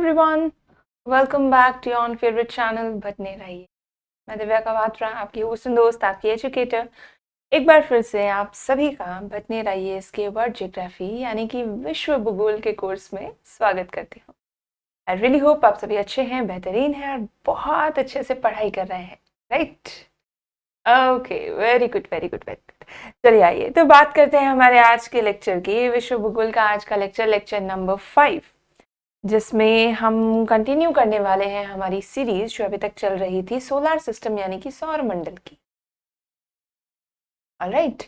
Everyone, welcome back to your favourite channel बटने रहिए। मैं दिव्या कवात्रा, आपकी होस्ट एंड दोस्त, आपकी एजुकेटर। एक बार फिर से आप सभी का बटने रहिए इसके वर्ल्ड ज्योग्राफी यानी कि विश्व भूगोल के कोर्स में स्वागत करती हूँ। आई रियली होप आप सभी अच्छे हैं, बेहतरीन हैं और बहुत अच्छे से पढ़ाई कर रहे हैं, right? Okay, very good very good very good. चलिए आइए तो बात करते हैं हमारे आज के लेक्चर की। विश्व भूगोल का आज का लेक्चर नंबर 5, जिसमें हम कंटिन्यू करने वाले हैं हमारी सीरीज जो अभी तक चल रही थी सोलर सिस्टम यानी कि सौर मंडल की। ऑलराइट,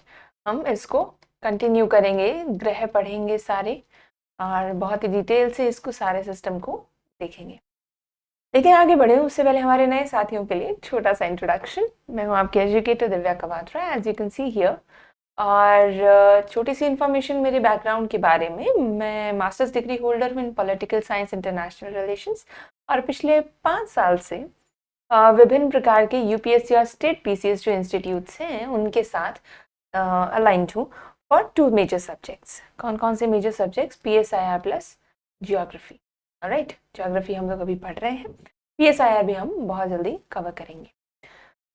हम इसको कंटिन्यू करेंगे, ग्रह पढ़ेंगे सारे और बहुत ही डिटेल से इसको सारे सिस्टम को देखेंगे। लेकिन आगे बढ़े उससे पहले हमारे नए साथियों के लिए एक छोटा सा इंट्रोडक्शन। मैं हूँ आपकी educator Divya Kavatra, as you can see here. और छोटी सी इंफॉर्मेशन मेरे बैकग्राउंड के बारे में। मैं मास्टर्स डिग्री होल्डर हूँ इन पॉलिटिकल साइंस इंटरनेशनल रिलेशंस और पिछले 5 साल से विभिन्न प्रकार के यूपीएससी और स्टेट पीसीएस जो इंस्टीट्यूट्स हैं उनके साथ अलाइंड हूँ फॉर 2 मेजर सब्जेक्ट्स। कौन कौन से major subjects? PSIR plus geography. Alright, geography हम लोग अभी पढ़ रहे हैं, PSIR भी हम बहुत जल्दी कवर करेंगे।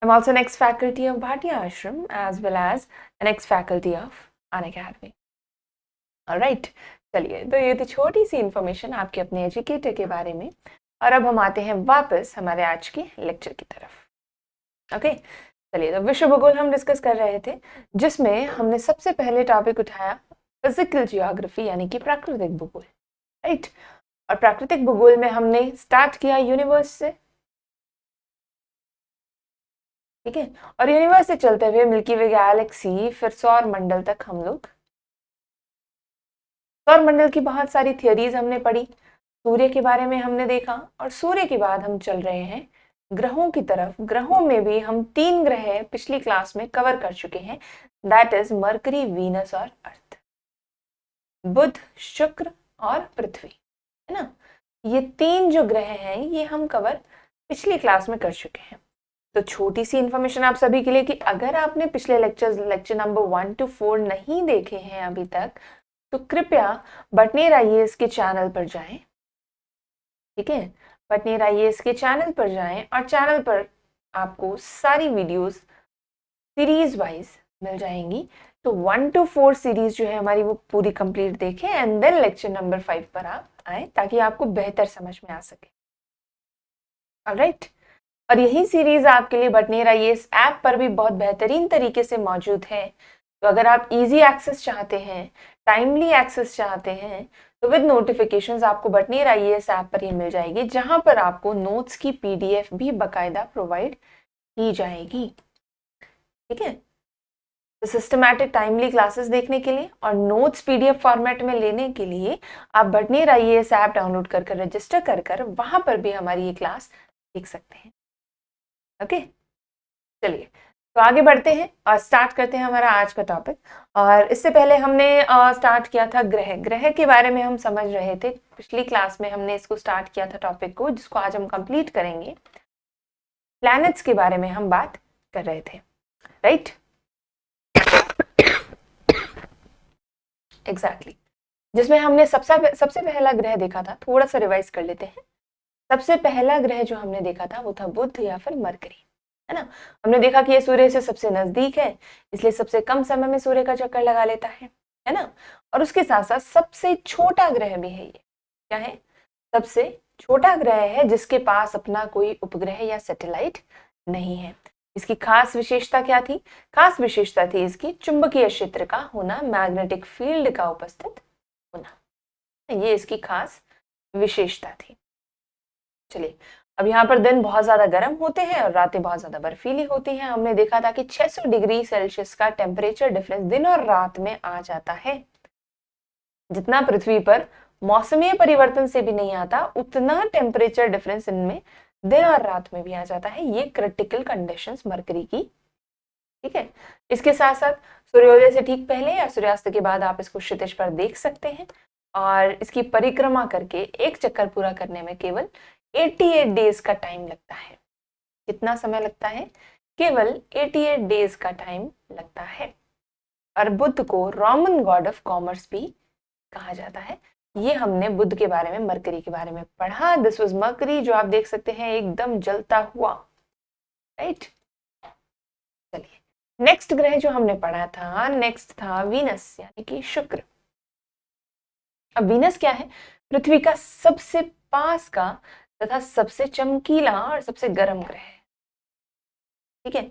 I'm also an ex-faculty of Bhatia Ashram as well as an ex-faculty of Unacademy. Alright, चलिए तो ये तो छोटी सी इंफॉर्मेशन आपके अपने एजुकेटर के बारे में। और अब हम आते हैं वापस हमारे आज के लेक्चर की तरफ। ओके, चलिए तो विश्व भूगोल हम डिस्कस कर रहे थे, जिसमें हमने सबसे पहले टॉपिक उठाया फिजिकल जियोग्राफी यानी कि प्राकृतिक भूगोल, राइट? और प्राकृतिक भूगोल में हमने स्टार्ट किया यूनिवर्स से, ठीक है? और यूनिवर्स से चलते हुए मिल्की वे गैलेक्सी, फिर सौर मंडल तक हम लोग। सौर मंडल की बहुत सारी थियोरीज हमने पढ़ी, सूर्य के बारे में हमने देखा और सूर्य के बाद हम चल रहे हैं ग्रहों की तरफ। ग्रहों में भी हम 3 ग्रह पिछली क्लास में कवर कर चुके हैं, दैट इज मरकरी, वीनस और अर्थ। बुध, शुक्र और पृथ्वी, है ना? ये 3 जो ग्रह हैं ये हम कवर पिछली क्लास में कर चुके हैं। तो छोटी सी इंफॉर्मेशन आप सभी के लिए कि अगर आपने पिछले लेक्चर नंबर 1 to 4 नहीं देखे हैं अभी तक, तो कृपया बटनेर आईएएस के चैनल पर जाएं, ठीक है? बटनेर आईएएस के चैनल पर जाएं और चैनल पर आपको सारी वीडियोस सीरीज वाइज मिल जाएंगी। तो 1 to 4 सीरीज जो है हमारी वो पूरी कंप्लीट देखें एंड देन लेक्चर नंबर 5 पर आप आए ताकि आपको बेहतर समझ में आ सके। ऑलराइट, और यही सीरीज आपके लिए बटनेर आईएएस ऐप पर भी बहुत बेहतरीन तरीके से मौजूद है। तो अगर आप इजी एक्सेस चाहते हैं, टाइमली एक्सेस चाहते हैं, तो विद नोटिफिकेशंस आपको बटनेर आईएएस ऐप पर ही मिल जाएगी, जहां पर आपको नोट्स की पीडीएफ भी बकायदा प्रोवाइड की जाएगी, ठीक है? तो सिस्टमैटिक टाइमली क्लासेस देखने के लिए और नोट्स पीडीएफ फॉर्मेट में लेने के लिए आप बटनेर आईएएस ऐप डाउनलोड कर रजिस्टर कर वहां पर भी हमारी ये क्लास देख सकते हैं। ओके, चलिए तो आगे बढ़ते हैं और स्टार्ट करते हैं हमारा आज का टॉपिक। और इससे पहले हमने स्टार्ट किया था ग्रह के बारे में हम समझ रहे थे। पिछली क्लास में हमने इसको स्टार्ट किया था टॉपिक को, जिसको आज हम कंप्लीट करेंगे। प्लैनेट्स के बारे में हम बात कर रहे थे, राइट? एग्जैक्टली, जिसमें हमने सबसे पहला ग्रह देखा था। थोड़ा सा रिवाइज कर लेते हैं। सबसे पहला ग्रह जो हमने देखा था वो था बुध या फिर मरकरी, है ना? हमने देखा कि ये सूर्य से सबसे नजदीक है, इसलिए सबसे कम समय में सूर्य का चक्कर लगा लेता है ना? और उसके साथ साथ सबसे छोटा ग्रह भी है ये। क्या है? सबसे छोटा ग्रह है जिसके पास अपना कोई उपग्रह या सैटेलाइट नहीं है। इसकी खास विशेषता क्या थी? खास विशेषता थी इसकी चुंबकीय क्षेत्र का होना, मैग्नेटिक फील्ड का उपस्थित होना। ये इसकी खास विशेषता थी। चलिए, अब यहाँ पर दिन बहुत ज्यादा गर्म होते हैं और रातें बहुत ज्यादा बर्फीली होती हैं। हमने देखा था कि 600 डिग्री सेल्सियस का टेम्परेचर डिफरेंस दिन और रात में आ जाता है। जितना पृथ्वी पर मौसमीय परिवर्तन से भी नहीं आता, उतना टेम्परेचर डिफरेंस इनमें दिन और रात में भी आ जाता है। ये क्रिटिकल कंडीशंस मरकरी की, ठीक है? इसके साथ साथ सूर्योदय से ठीक पहले या सूर्यास्त के बाद आप इसको क्षितिज पर देख सकते हैं और इसकी परिक्रमा करके एक चक्कर पूरा करने में केवल 88 डेज का टाइम लगता है। कितना समय लगता है? केवल 88 डेज का टाइम लगता है। और बुध को रोमन गॉड ऑफ कॉमर्स भी कहा जाता है। ये हमने बुध के बारे में, मरकरी के बारे में पढ़ा। दिस वाज मरकरी, जो आप देख सकते हैं एकदम जलता हुआ, राइट। चलिए, नेक्स्ट ग्रह जो हमने पढ़ा था, नेक्स्ट था वीनस यानी कि शुक्र। अब वीनस क्या है? पृथ्वी का सबसे पास का तथा सबसे चमकीला और सबसे गर्म ग्रह है। ठीक है,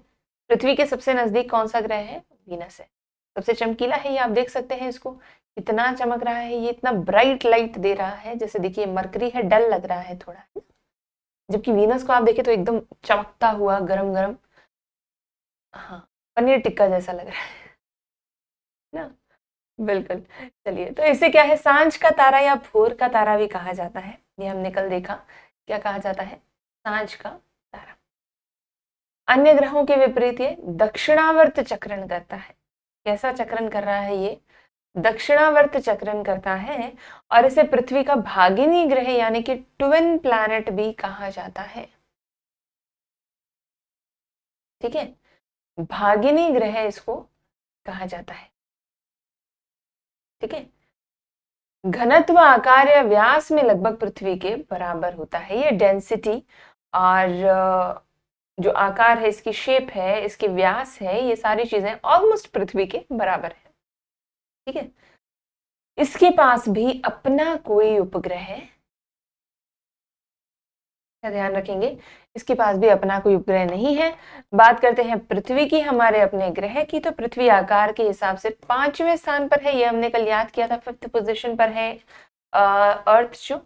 पृथ्वी के सबसे नजदीक कौन सा ग्रह है? वीनस है। सबसे चमकीला है, ये आप देख सकते हैं इसको, इतना चमक रहा है, ये इतना ब्राइट लाइट दे रहा है। जैसे देखिए मरकरी है, डल लग रहा है थोड़ा, जबकि वीनस को आप देखें तो एकदम चमकता हुआ गरम गरम, हाँ, पनीर टिक्का जैसा लग रहा है ना, बिल्कुल। चलिए, तो इसे क्या है? सांझ का तारा या भोर का तारा भी कहा जाता है। ये हमने कल देखा, क्या कहा जाता है? सांझ का तारा। अन्य ग्रहों के विपरीत ये दक्षिणावर्त चक्रण करता है। कैसा चक्रण कर रहा है ये? दक्षिणावर्त चक्रण करता है, और इसे पृथ्वी का भागिनी ग्रह यानी कि ट्विन प्लैनेट भी कहा जाता है। ठीक है, भागिनी ग्रह इसको कहा जाता है। ठीक है, घनत्व, आकार या व्यास में लगभग पृथ्वी के बराबर होता है। ये डेंसिटी और जो आकार है, इसकी शेप है, इसकी व्यास है, ये सारी चीजें ऑलमोस्ट पृथ्वी के बराबर है। ठीक है, इसके पास भी अपना कोई उपग्रह है, ध्यान रखेंगे, इसके पास भी अपना कोई उपग्रह नहीं है। बात करते हैं पृथ्वी की, हमारे अपने ग्रह की, तो पृथ्वी आकार के हिसाब से 5वें स्थान पर है। ये हमने कल याद किया था, 5th पोजीशन पर है अर्थ जो,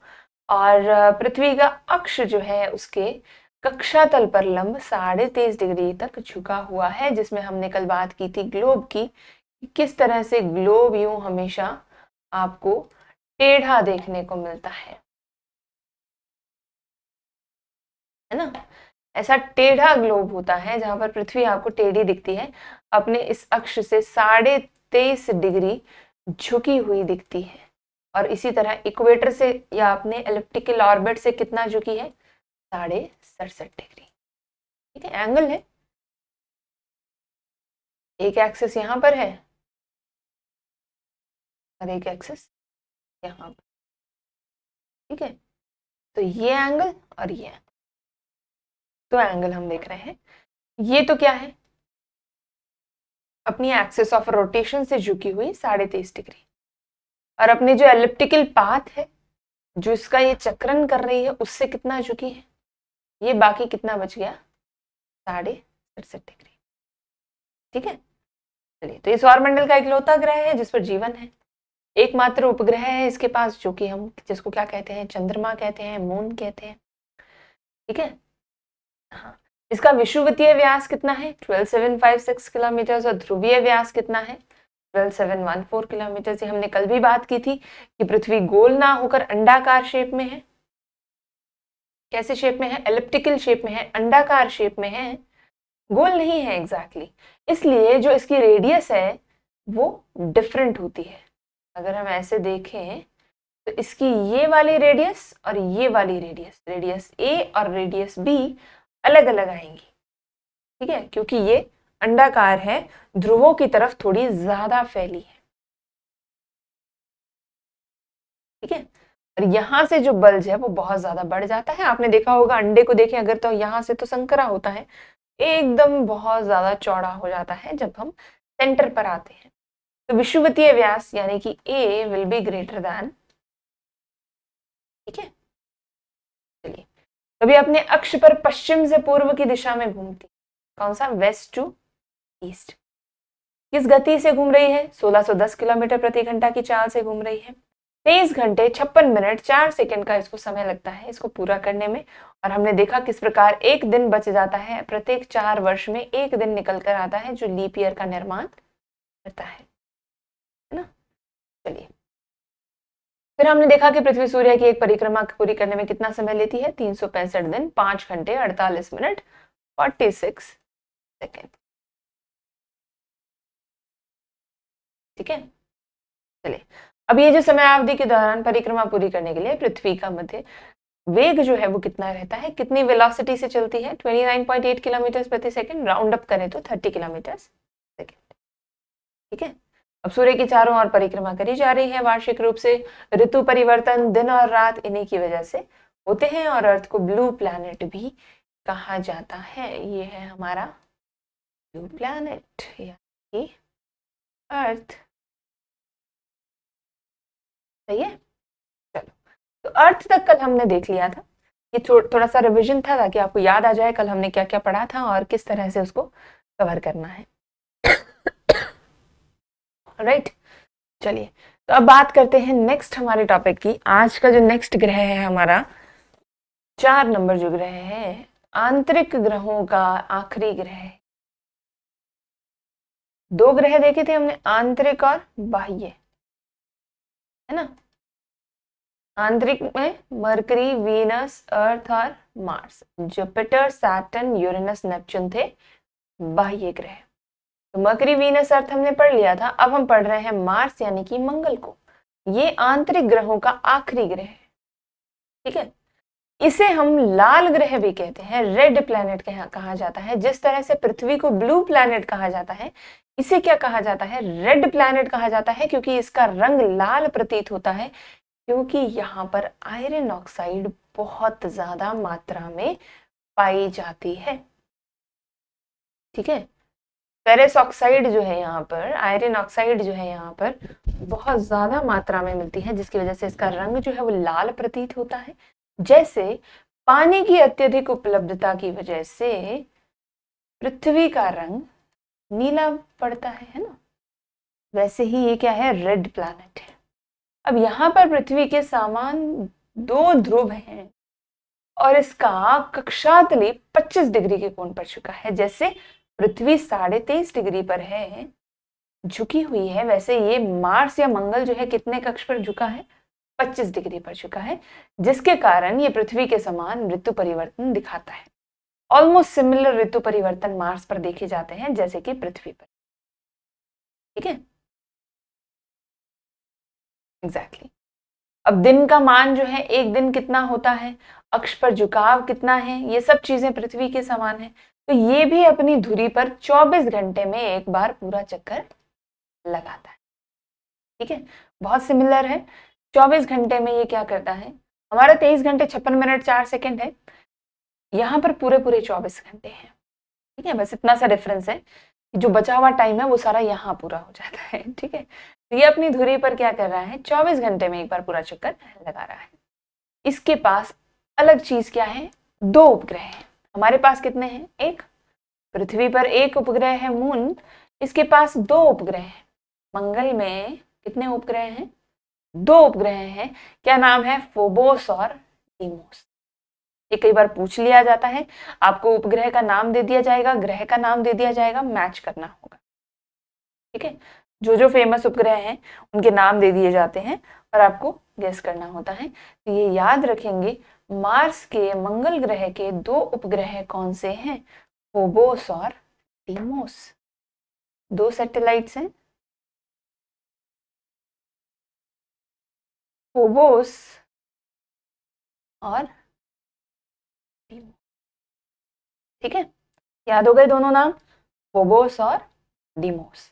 और पृथ्वी का अक्ष जो है उसके कक्षा तल पर लंब 23.5 डिग्री तक झुका हुआ है, जिसमें हमने कल बात की थी ग्लोब की, किस तरह से ग्लोब यूं हमेशा आपको टेढ़ा देखने को मिलता है ना। ऐसा टेढ़ा ग्लोब होता है जहां पर पृथ्वी आपको टेढ़ी दिखती है, अपने इस अक्ष से 23.5 डिग्री झुकी हुई दिखती है। और इसी तरह इक्वेटर से या अपने एलिप्टिकल ऑर्बिट से कितना झुकी है? 67.5 डिग्री। ठीक है, एंगल है, एक एक्सिस यहां पर है और एक एक्सिस यहां पर। ठीक है, तो ये एंगल और ये एंगल, तो एंगल हम देख रहे हैं। ये तो क्या है? अपनी एक्सिस ऑफ रोटेशन से झुकी हुई 23.5 डिग्री, और अपने जो एलिप्टिकल पाथ है, जो इसका ये चक्रण कर रही है, उससे कितना झुकी है? ये बाकी कितना बच गया? 67.5 डिग्री। ठीक है, चलिए, तो ये सौरमंडल का इकलौता ग्रह है जिस पर जीवन है। एकमात्र उपग्रह है इसके पास, जो कि हम जिसको क्या कहते हैं? चंद्रमा कहते हैं, मून कहते हैं। ठीक है, हाँ, इसका विषुवतीय व्यास कितना है? 12756 किलोमीटर, और ध्रुवीय व्यास कितना है? 12714 किलोमीटर। से हमने कल भी बात की थी कि पृथ्वी गोल ना होकर अंडाकार शेप में है। कैसे शेप में है? एलिप्टिकल शेप में है, अंडाकार शेप में है, गोल नहीं है एग्जैक्टली। इसलिए जो इसकी रेडियस है वो डिफरेंट होती है। अगर हम ऐसे देखें तो इसकी ये वाली रेडियस और ये वाली रेडियस, रेडियस ए और रेडियस बी अलग अलग आएंगी। ठीक है, क्योंकि ये अंडाकार है, ध्रुवों की तरफ थोड़ी ज्यादा फैली है। ठीक है, और यहां से जो बल्ज है वो बहुत ज्यादा बढ़ जाता है। आपने देखा होगा, अंडे को देखें अगर, तो यहां से तो संकरा होता है, एकदम बहुत ज्यादा चौड़ा हो जाता है जब हम सेंटर पर आते हैं। तो विषुवतीय व्यास यानी कि ए विल बी ग्रेटर दैन। ठीक है, चलिए, कभी अपने अक्ष पर पश्चिम से पूर्व की दिशा में घूमती, कौन सा? West to east. किस गति से घूम रही है? 1610 किलोमीटर प्रति घंटा की चाल से घूम रही है। 23 घंटे 56 मिनट 4 सेकंड का इसको समय लगता है इसको पूरा करने में। और हमने देखा किस प्रकार एक दिन बच जाता है, प्रत्येक 4 वर्ष में एक दिन निकल कर आता है, जो लीप ईयर का निर्माण करता है ना। चलिए, फिर हमने देखा कि पृथ्वी सूर्य की एक परिक्रमा पूरी करने में कितना समय लेती है? 365 दिन 5 घंटे 48 मिनट 46 सेकेंड। ठीक है, चलिए, अब ये जो समय अवधि के दौरान परिक्रमा पूरी करने के लिए पृथ्वी का मध्य वेग जो है वो कितना रहता है? कितनी वेलोसिटी से चलती है? 29.8 किलोमीटर प्रति सेकेंड, राउंड अप करें तो 30 किलोमीटर सेकेंड। ठीक है, अब सूर्य की चारों ओर परिक्रमा करी जा रही है वार्षिक रूप से। ऋतु परिवर्तन दिन और रात इन्हीं की वजह से होते हैं और अर्थ को ब्लू प्लैनेट भी कहा जाता है। ये है हमारा ब्लू प्लैनेट यानी अर्थ। सही है। चलो, तो अर्थ तक कल हमने देख लिया था। ये थोड़ा सा रिवीजन था ताकि आपको याद आ जाए कल हमने क्या क्या पढ़ा था और किस तरह से उसको कवर करना है। राइट, चलिए तो अब बात करते हैं नेक्स्ट हमारे टॉपिक की। आज का जो नेक्स्ट ग्रह है हमारा 4 नंबर जो ग्रह है, आंतरिक ग्रहों का आखिरी ग्रह है। 2 ग्रह देखे थे हमने, आंतरिक और बाह्य, है ना। आंतरिक में मरकरी, वीनस, अर्थ और Mars. Jupiter, Saturn, Uranus, Neptune थे बाह्य ग्रह। तो मरकरी, वीनस, अर्थ हमने पढ़ लिया था। अब हम पढ़ रहे हैं मार्स यानी कि मंगल को। ये आंतरिक ग्रहों का आखिरी ग्रह है, ठीक है। इसे हम लाल ग्रह भी कहते हैं, रेड प्लैनेट कहा जाता है। जिस तरह से पृथ्वी को ब्लू प्लैनेट कहा जाता है, इसे क्या कहा जाता है, रेड प्लैनेट कहा जाता है, क्योंकि इसका रंग लाल प्रतीत होता है, क्योंकि यहाँ पर आयरन ऑक्साइड बहुत ज्यादा मात्रा में पाई जाती है, ठीक है। फेरस ऑक्साइड जो है यहाँ पर, आयरन ऑक्साइड जो है यहाँ पर बहुत ज्यादा मात्रा में मिलती है, जिसकी वजह से इसका रंग जो है वो लाल प्रतीत होता है। जैसे पानी की अत्यधिक उपलब्धता की वजह से पृथ्वी का रंग नीला पड़ता है ना, वैसे ही ये क्या है, रेड प्लैनेट है। अब यहाँ पर पृथ्वी के समान 2 ध्रुव हैं और इसका कक्षातली 25 डिग्री के कोण पर झुका है। जैसे पृथ्वी 23.5 डिग्री पर है, झुकी हुई है, वैसे ये मार्स या मंगल जो है कितने कक्ष पर झुका है, 25 डिग्री पर झुका है, जिसके कारण ये पृथ्वी के समान ऋतु परिवर्तन दिखाता है। ऑलमोस्ट सिमिलर ऋतु परिवर्तन मार्स पर देखे जाते हैं जैसे कि पृथ्वी पर, ठीक है। एग्जैक्टली। अब दिन का मान जो है, एक दिन कितना होता है, अक्ष पर झुकाव कितना है, ये सब चीजें पृथ्वी के समान है। तो ये भी अपनी धुरी पर 24 घंटे में एक बार पूरा चक्कर लगाता है, ठीक है। बहुत सिमिलर है। 24 घंटे में ये क्या करता है, हमारा 23 घंटे 56 मिनट 4 सेकंड है, यहाँ पर पूरे पूरे 24 घंटे हैं, ठीक है। बस इतना सा डिफरेंस है, जो बचा हुआ टाइम है वो सारा यहाँ पूरा हो जाता है, ठीक है। तो ये अपनी धुरी पर क्या कर रहा है, 24 घंटे में एक बार पूरा चक्कर लगा रहा है। इसके पास अलग चीज क्या है, 2 उपग्रह हैं। हमारे पास कितने हैं, एक। पृथ्वी पर एक उपग्रह है मून, इसके पास 2 उपग्रह हैं। मंगल में कितने उपग्रह हैं, 2 उपग्रह हैं। क्या नाम है, फोबोस और डीमोस। ये कई बार पूछ लिया जाता है, आपको उपग्रह का नाम दे दिया जाएगा, ग्रह का नाम दे दिया जाएगा, मैच करना होगा, ठीक है। जो जो फेमस उपग्रह हैं उनके नाम दे दिए जाते हैं और आपको गेस करना होता है। तो ये याद रखेंगे, मार्स के, मंगल ग्रह के 2 उपग्रह कौन से हैं, फोबोस और डीमोस। 2 सैटेलाइट्स हैं, फोबोस और डीमोस, ठीक है। याद हो गए दोनों नाम, फोबोस और डीमोस।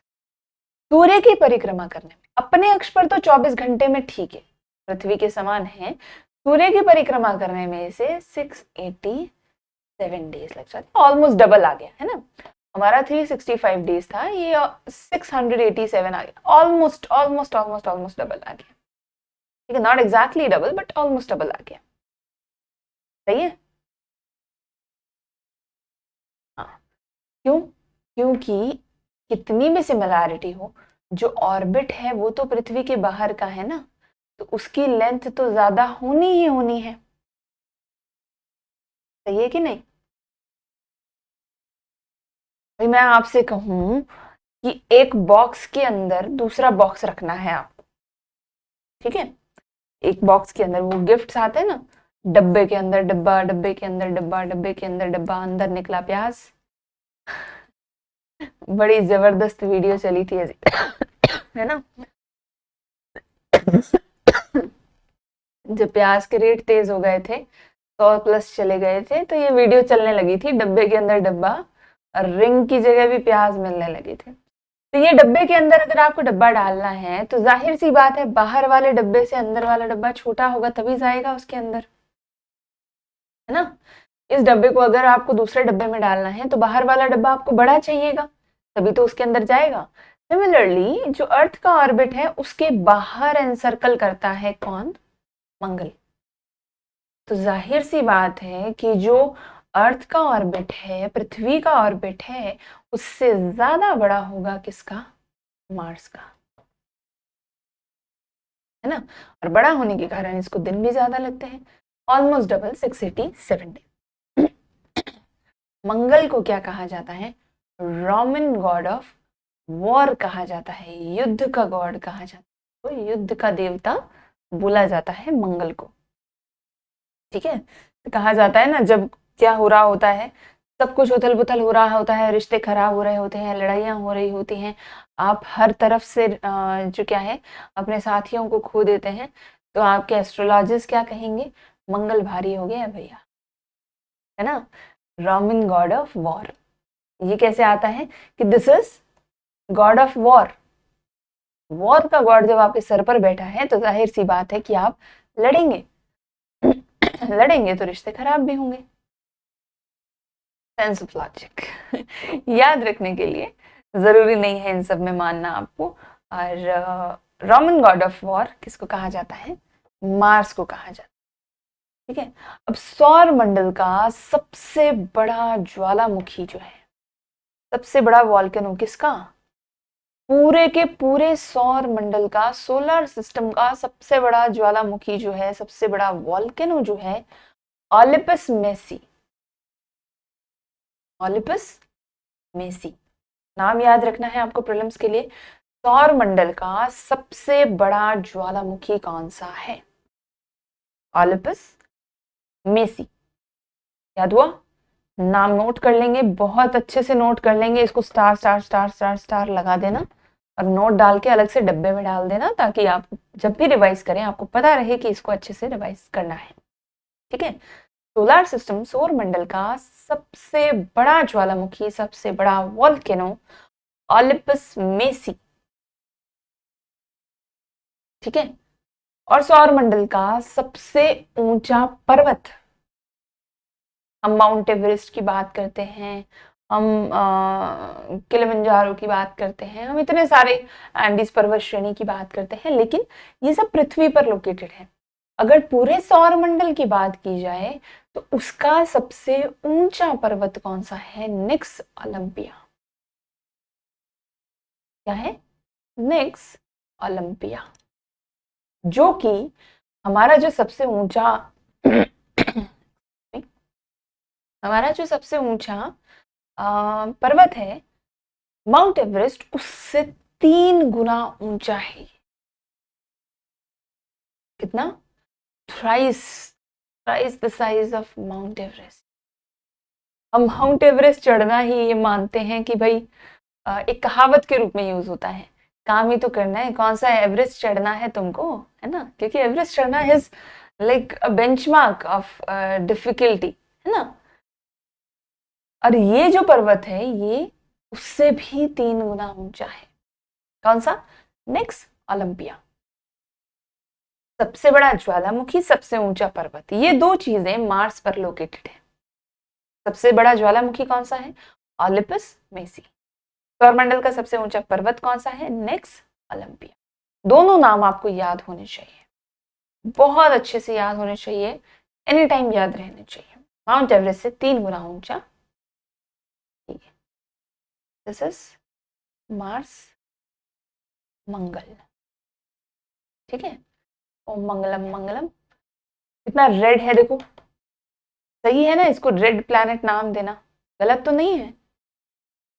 सूर्य की परिक्रमा करने में अपने अक्ष पर तो 24 घंटे में ठीक है, पृथ्वी के समान है। सूर्य की परिक्रमा करने में इसे 687 डेज लग जाते, ऑलमोस्ट डबल आ गया है ना। हमारा 365 डेज था, ये 687 आ गया, almost almost almost almost double आ गया, ठीक है। Not exactly double but almost double आ गया, सही है। हाँ, क्यों, क्योंकि कितनी भी सिमिलैरिटी हो, जो ऑर्बिट है वो तो पृथ्वी के बाहर का है ना, तो उसकी लेंथ तो ज्यादा होनी ही होनी है, सही है कि नहीं। भाई मैं आपसे कहूं कि एक बॉक्स के अंदर दूसरा बॉक्स रखना है आपको, ठीक है। एक बॉक्स के अंदर वो गिफ्ट्स आते हैं ना, डब्बे के अंदर डब्बा, डब्बे के अंदर डब्बा, डब्बे के अंदर डब्बा, अंदर निकला प्याज। बड़ी जबरदस्त वीडियो चली थी ऐसी, है ना। जब प्याज के रेट तेज हो गए थे, 100+ चले गए थे, तो ये वीडियो चलने लगी थी, डब्बे के अंदर डब्बा और रिंग की जगह भी प्याज मिलने लगे थे। तो ये डब्बे के अंदर अगर आपको डब्बा डालना है तो जाहिर सी बात है बाहर वाले डब्बे से अंदर वाला डब्बा छोटा होगा तभी जाएगा उसके अंदर, है ना। इस डब्बे को अगर आपको दूसरे डब्बे में डालना है तो बाहर वाला डब्बा आपको बड़ा चाहिएगा तभी तो उसके अंदर जाएगा। सिमिलरली जो अर्थ का ऑर्बिट है उसके बाहर एनसर्कल करता है कौन? मंगल। तो जाहिर सी बात है कि जो अर्थ का ऑर्बिट है, पृथ्वी का ऑर्बिट है, उससे ज्यादा बड़ा होगा किसका? मार्स का, है ना। और बड़ा होने के कारण इसको दिन भी ज्यादा लगते हैं, ऑलमोस्ट डबल 687 डे। मंगल को क्या कहा जाता है? रोमन गॉड ऑफ वॉर कहा जाता है, युद्ध का गॉड कहा जाता है, तो युद्ध का देवता बोला जाता है मंगल को। ठीक है, तो कहा जाता है ना जब क्या हो रहा होता है, सब कुछ उथल पुथल हो रहा होता है, रिश्ते खराब हो रहे होते हैं, लड़ाइयाँ हो रही होती हैं, आप हर तरफ से जो क्या है अपने साथियों को खो देते हैं, तो आपके एस्ट्रोलॉजिस्ट क्या कहेंगे? मंगल भारी हो गया भैया, है ना। रोमन गॉड ऑफ वॉर, ये कैसे आता है कि this is God of war. War का गॉड जब आपके सर पर बैठा है तो जाहिर सी बात है कि आप लड़ेंगे। लड़ेंगे तो रिश्ते खराब भी होंगे। सेंस ऑफ लॉजिक याद रखने के लिए, जरूरी नहीं है इन सब में मानना आपको। और रोमन गॉड ऑफ वॉर किसको कहा जाता है? मार्स को कहा जाता है। ठीक है, अब सौर मंडल का सबसे बड़ा ज्वालामुखी जो है, सबसे बड़ा वॉल्केनो किसका? पूरे के पूरे सौर मंडल का, सोलर सिस्टम का सबसे बड़ा ज्वालामुखी जो है, सबसे बड़ा वॉल्केनो जो है, ओलिपस मेसी। ओलिपस मेसी नाम याद रखना है आपको प्रीलिम्स के लिए। सौर मंडल का सबसे बड़ा ज्वालामुखी कौन सा है? Olympus Messi. याद हुआ? नाम नोट कर लेंगे, बहुत अच्छे से नोट कर लेंगे इसको, star star star star star लगा देना और नोट डाल के अलग से डब्बे में डाल देना, ताकि आप जब भी रिवाइज करें आपको पता रहे कि इसको अच्छे से रिवाइज करना है। ठीक है, सोलर सिस्टम, सौर मंडल का सबसे बड़ा ज्वालामुखी, सबसे बड़ा वॉल्केनो ओलिपस मेसी। ठीक है, और सौर मंडल का सबसे ऊंचा पर्वत, हम माउंट एवरेस्ट की बात करते हैं, हम किलिमंजारो की बात करते हैं, हम इतने सारे एंडीज पर्वत श्रेणी की बात करते हैं, लेकिन ये सब पृथ्वी पर लोकेटेड है। अगर पूरे सौर मंडल की बात की जाए तो उसका सबसे ऊंचा पर्वत कौन सा है? निक्स ओलंपिया। क्या है? निक्स ओलंपिया, जो कि हमारा जो सबसे ऊंचा हमारा जो सबसे ऊंचा पर्वत है माउंट एवरेस्ट, उससे 3 गुना ऊंचा है। कितना? Thrice thrice the size of mount Everest. हम माउंट एवरेस्ट चढ़ना ही ये मानते हैं कि भाई एक कहावत के रूप में यूज होता है, काम ही तो करना है, कौन सा एवरेस्ट चढ़ना है तुमको, है ना, क्योंकि एवरेस्ट चढ़ना is like a benchmark of difficulty, है ना। और ये जो पर्वत है ये उससे भी 3 गुना ऊंचा है। कौन सा? Next Olympia. सबसे बड़ा ज्वालामुखी, सबसे ऊंचा पर्वत, ये दो चीजें मार्स पर लोकेटेड है। सबसे बड़ा ज्वालामुखी कौन सा है? Olympus Messi. सौरमंडल का सबसे ऊंचा पर्वत कौन सा है? Next Olympia. दोनों नाम आपको याद होने चाहिए, बहुत अच्छे से याद होने चाहिए, एनी टाइम याद रहने चाहिए। माउंट एवरेस्ट से 3 गुना ऊंचा। दिस इज मार्स, मंगल। ठीक है, ओम मंगलम मंगलम। कितना रेड है देखो, सही है ना इसको रेड प्लैनेट नाम देना, गलत तो नहीं है।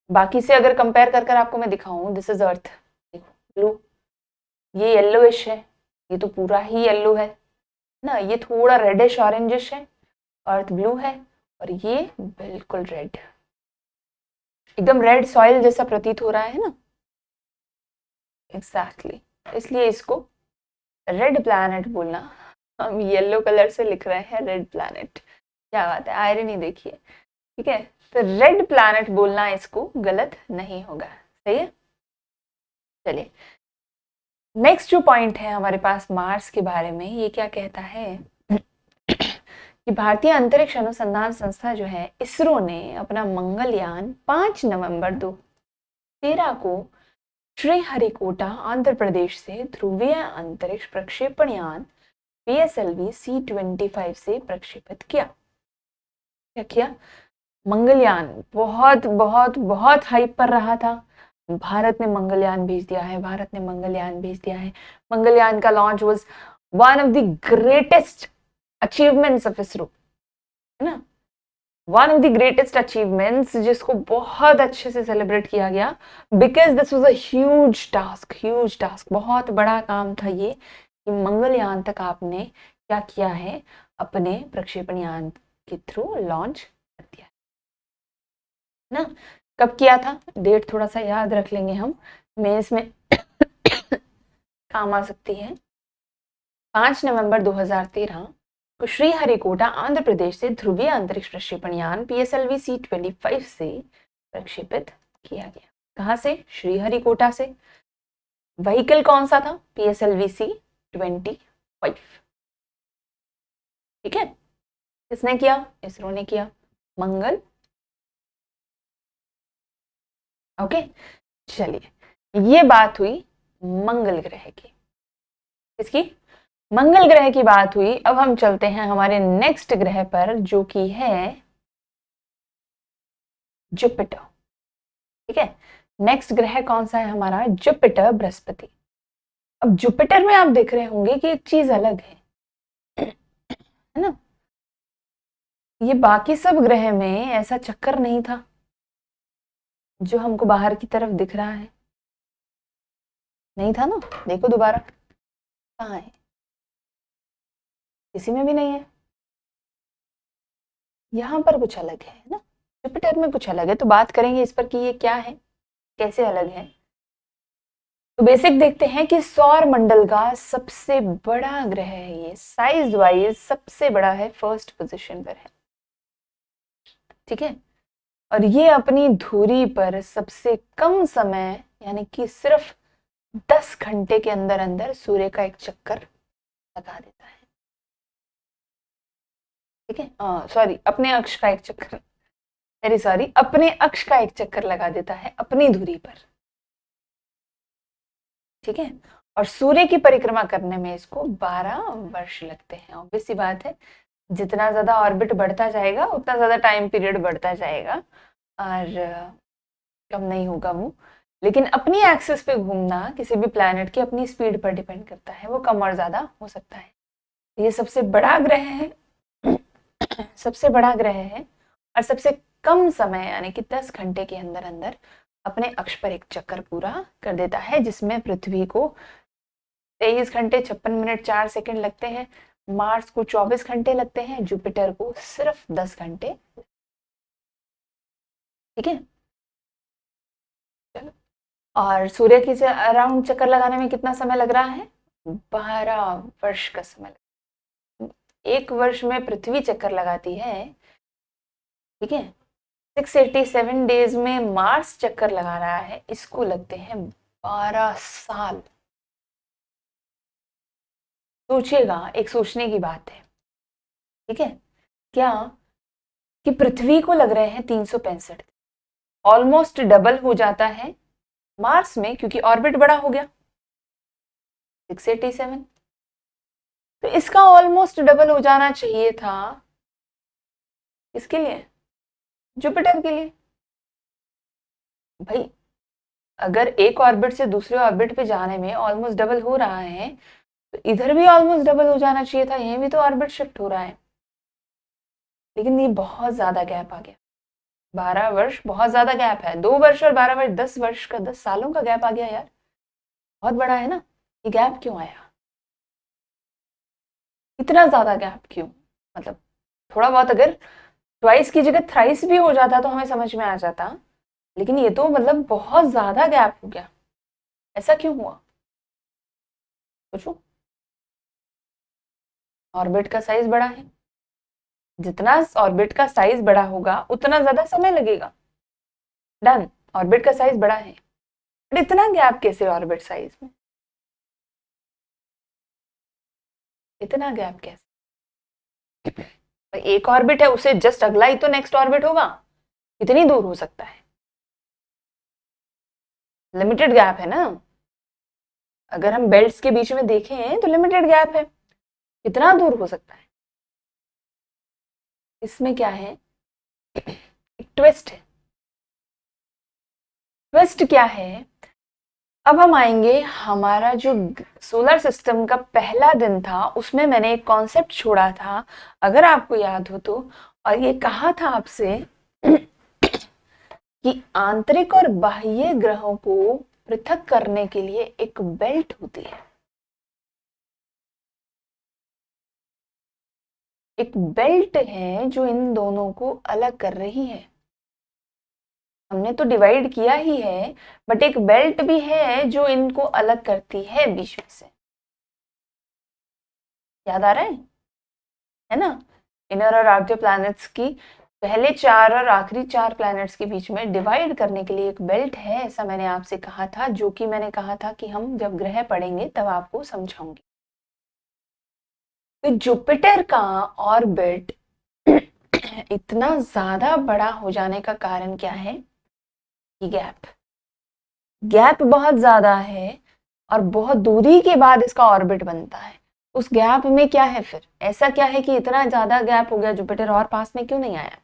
बाकी से अगर कंपेयर कर कर आपको मैं दिखाऊं, दिस इज अर्थ, देखो ब्लू, ये येलोइश है, ये तो पूरा ही येलो है ना, ये थोड़ा रेडिश ऑरेंजिश है, अर्थ ब्लू है, और ये बिल्कुल रेड, एकदम रेड सॉइल जैसा प्रतीत हो रहा है ना। एग्जैक्टली, इसलिए इसको रेड प्लैनेट बोलना, हम येलो कलर से लिख रहे हैं रेड प्लैनेट। क्या बात है, आयरनी देखिए। ठीक है, तो रेड प्लैनेट बोलना इसको गलत नहीं होगा, सही है। चलिए, नेक्स्ट जो पॉइंट है हमारे पास मार्स के बारे में, ये क्या कहता है कि भारतीय अंतरिक्ष अनुसंधान संस्था जो है इसरो ने अपना मंगलयान 5 नवंबर 2013 को श्रीहरिकोटा आंध्र प्रदेश से ध्रुवीय अंतरिक्ष प्रक्षेपण यान PSLV C-25 से प्रक्षेपित किया। क्या किया? मंगलयान बहुत बहुत बहुत हाइप पर रहा था। भारत ने मंगलयान भेज दिया है, भारत ने मंगलयान भेज दिया है। मंगलयान का launch was one of the greatest achievements of ISRO, है ना, one of the greatest achievements, जिसको बहुत अच्छे से सेलिब्रेट किया गया because this was a huge task, बहुत बड़ा काम था ये कि मंगलयान तक आपने क्या किया है, अपने प्रक्षेपण यान के थ्रू लॉन्च कर दिया ना। कब किया था, डेट थोड़ा सा याद रख लेंगे हम, मेंस में काम आ सकती है। 5 नवंबर 2013 को श्रीहरिकोटा आंध्र प्रदेश से ध्रुवीय अंतरिक्ष प्रक्षेपण यान PSLV C-25 से प्रक्षेपित किया गया। कहां से? श्रीहरिकोटा से। व्हीकल कौन सा था? PSLV C-25। ठीक है, किसने किया? इसरो ने किया। मंगल। ओके, चलिए, ये बात हुई मंगल ग्रह की। किसकी? मंगल ग्रह की बात हुई। अब हम चलते हैं हमारे नेक्स्ट ग्रह पर, जो कि है जुपिटर। ठीक है, नेक्स्ट ग्रह कौन सा है हमारा? जुपिटर, बृहस्पति। अब जुपिटर में आप देख रहे होंगे कि एक चीज अलग है ना, ये बाकी सब ग्रह में ऐसा चक्कर नहीं था जो हमको बाहर की तरफ दिख रहा है, नहीं था ना। देखो दोबारा, कहाँ है? किसी में भी नहीं है। यहां पर कुछ अलग है ना, जुपिटर में कुछ अलग है। तो बात करेंगे इस पर कि ये क्या है, कैसे अलग है। तो बेसिक देखते हैं कि सौर मंडल का सबसे बड़ा ग्रह है ये, साइज वाइज सबसे बड़ा है, फर्स्ट पोजीशन पर है। ठीक है, और ये अपनी धुरी पर सबसे कम समय, यानी कि सिर्फ 10 घंटे के अंदर अंदर सूर्य का एक चक्कर लगा देता है। ठीक है, सॉरी, अपने अक्ष का एक चक्कर, वेरी सॉरी, अपने अक्ष का एक चक्कर लगा देता है अपनी धुरी पर। ठीक है, और सूर्य की परिक्रमा करने में इसको 12 वर्ष लगते हैं। ऑब्वियस सी बात है, जितना ज्यादा ऑर्बिट बढ़ता जाएगा उतना ज्यादा टाइम पीरियड बढ़ता जाएगा और कम नहीं होगा वो। लेकिन अपनी एक्सिस पे घूमना किसी भी प्लैनेट की अपनी स्पीड पर डिपेंड करता है, वो कम और ज्यादा हो सकता है। ये सबसे बड़ा ग्रह है सबसे बड़ा ग्रह है, और सबसे कम समय यानी कि 10 घंटे के अंदर अंदर अपने अक्ष पर एक चक्कर पूरा कर देता है, जिसमें पृथ्वी को 23 घंटे 56 मिनट 4 सेकंड लगते हैं, मार्स को 24 घंटे लगते हैं, जुपिटर को सिर्फ 10 घंटे। ठीक है, चलो, और सूर्य के अराउंड चक्कर लगाने में कितना समय लग रहा है? 12 वर्ष का समय। एक वर्ष में पृथ्वी चक्कर लगाती है, ठीक है, 687 डेज में मार्स चक्कर लगा रहा है, इसको लगते हैं 12 साल। सोचिएगा, एक सोचने की बात है। ठीक है, क्या कि पृथ्वी को लग रहे हैं 365, ऑलमोस्ट डबल हो जाता है मार्स में, क्योंकि ऑर्बिट बड़ा हो गया 687, तो इसका ऑलमोस्ट डबल हो जाना चाहिए था। इसके लिए, जुपिटर के लिए। भाई, अगर एक ऑर्बिट से दूसरे ऑर्बिट पे जाने में ऑलमोस्ट डबल हो रहा है, तो इधर भी ऑलमोस्ट डबल हो जाना चाहिए था, यहीं भी तो ऑर्बिट शिफ्ट हो रहा है। लेकिन ये बहुत ज्यादा गैप आ गया, 12 वर्ष बहुत ज्यादा गैप है। 2 वर्ष और 12 वर्ष, 10 वर्ष का, 10 सालों का गैप आ गया यार, बहुत बड़ा है ना। ये गैप क्यों आया, इतना ज्यादा गैप क्यों? मतलब थोड़ा बहुत अगर ट्वाइस की जगह थ्राइस भी हो जाता तो हमें समझ में आ जाता, लेकिन ये तो मतलब बहुत ज्यादा गैप हो गया। ऐसा क्यों हुआ? सोचो, ऑर्बिट का साइज बड़ा है, जितना ऑर्बिट का साइज बड़ा होगा उतना ज्यादा समय लगेगा। डन, ऑर्बिट का साइज बड़ा है, बट इतना गैप कैसे ऑर्बिट साइज में, इतना गैप कैसे? एक ऑर्बिट है, उसे जस्ट अगला ही तो नेक्स्ट ऑर्बिट होगा, कितनी दूर हो सकता है? लिमिटेड गैप है ना। अगर हम बेल्ट्स के बीच में देखें तो लिमिटेड गैप है, कितना दूर हो सकता है? इसमें क्या है, एक ट्विस्ट है। ट्विस्ट क्या है? अब हम आएंगे, हमारा जो सोलर सिस्टम का पहला दिन था उसमें मैंने एक कॉन्सेप्ट छोड़ा था, अगर आपको याद हो तो, और ये कहा था आपसे कि आंतरिक और बाह्य ग्रहों को पृथक करने के लिए एक बेल्ट होती है। एक बेल्ट है जो इन दोनों को अलग कर रही है। हमने तो डिवाइड किया ही है, बट एक बेल्ट भी है जो इनको अलग करती है बीच में से। याद आ रहा है ना? इनर और आउटर प्लैनेट्स की पहले 4 और आखिरी 4 प्लैनेट्स के बीच में डिवाइड करने के लिए एक बेल्ट है, ऐसा मैंने आपसे कहा था, जो कि मैंने कहा था कि हम जब ग्रह पढ़ेंगे तब आपको समझाऊंगी। तो जुपिटर का ऑर्बिट इतना ज्यादा बड़ा हो जाने का कारण क्या है? कि गैप बहुत ज्यादा है और बहुत दूरी के बाद इसका ऑर्बिट बनता है। उस गैप में क्या है फिर, ऐसा क्या है कि इतना ज्यादा गैप हो गया, जुपिटर और पास में क्यों नहीं आया?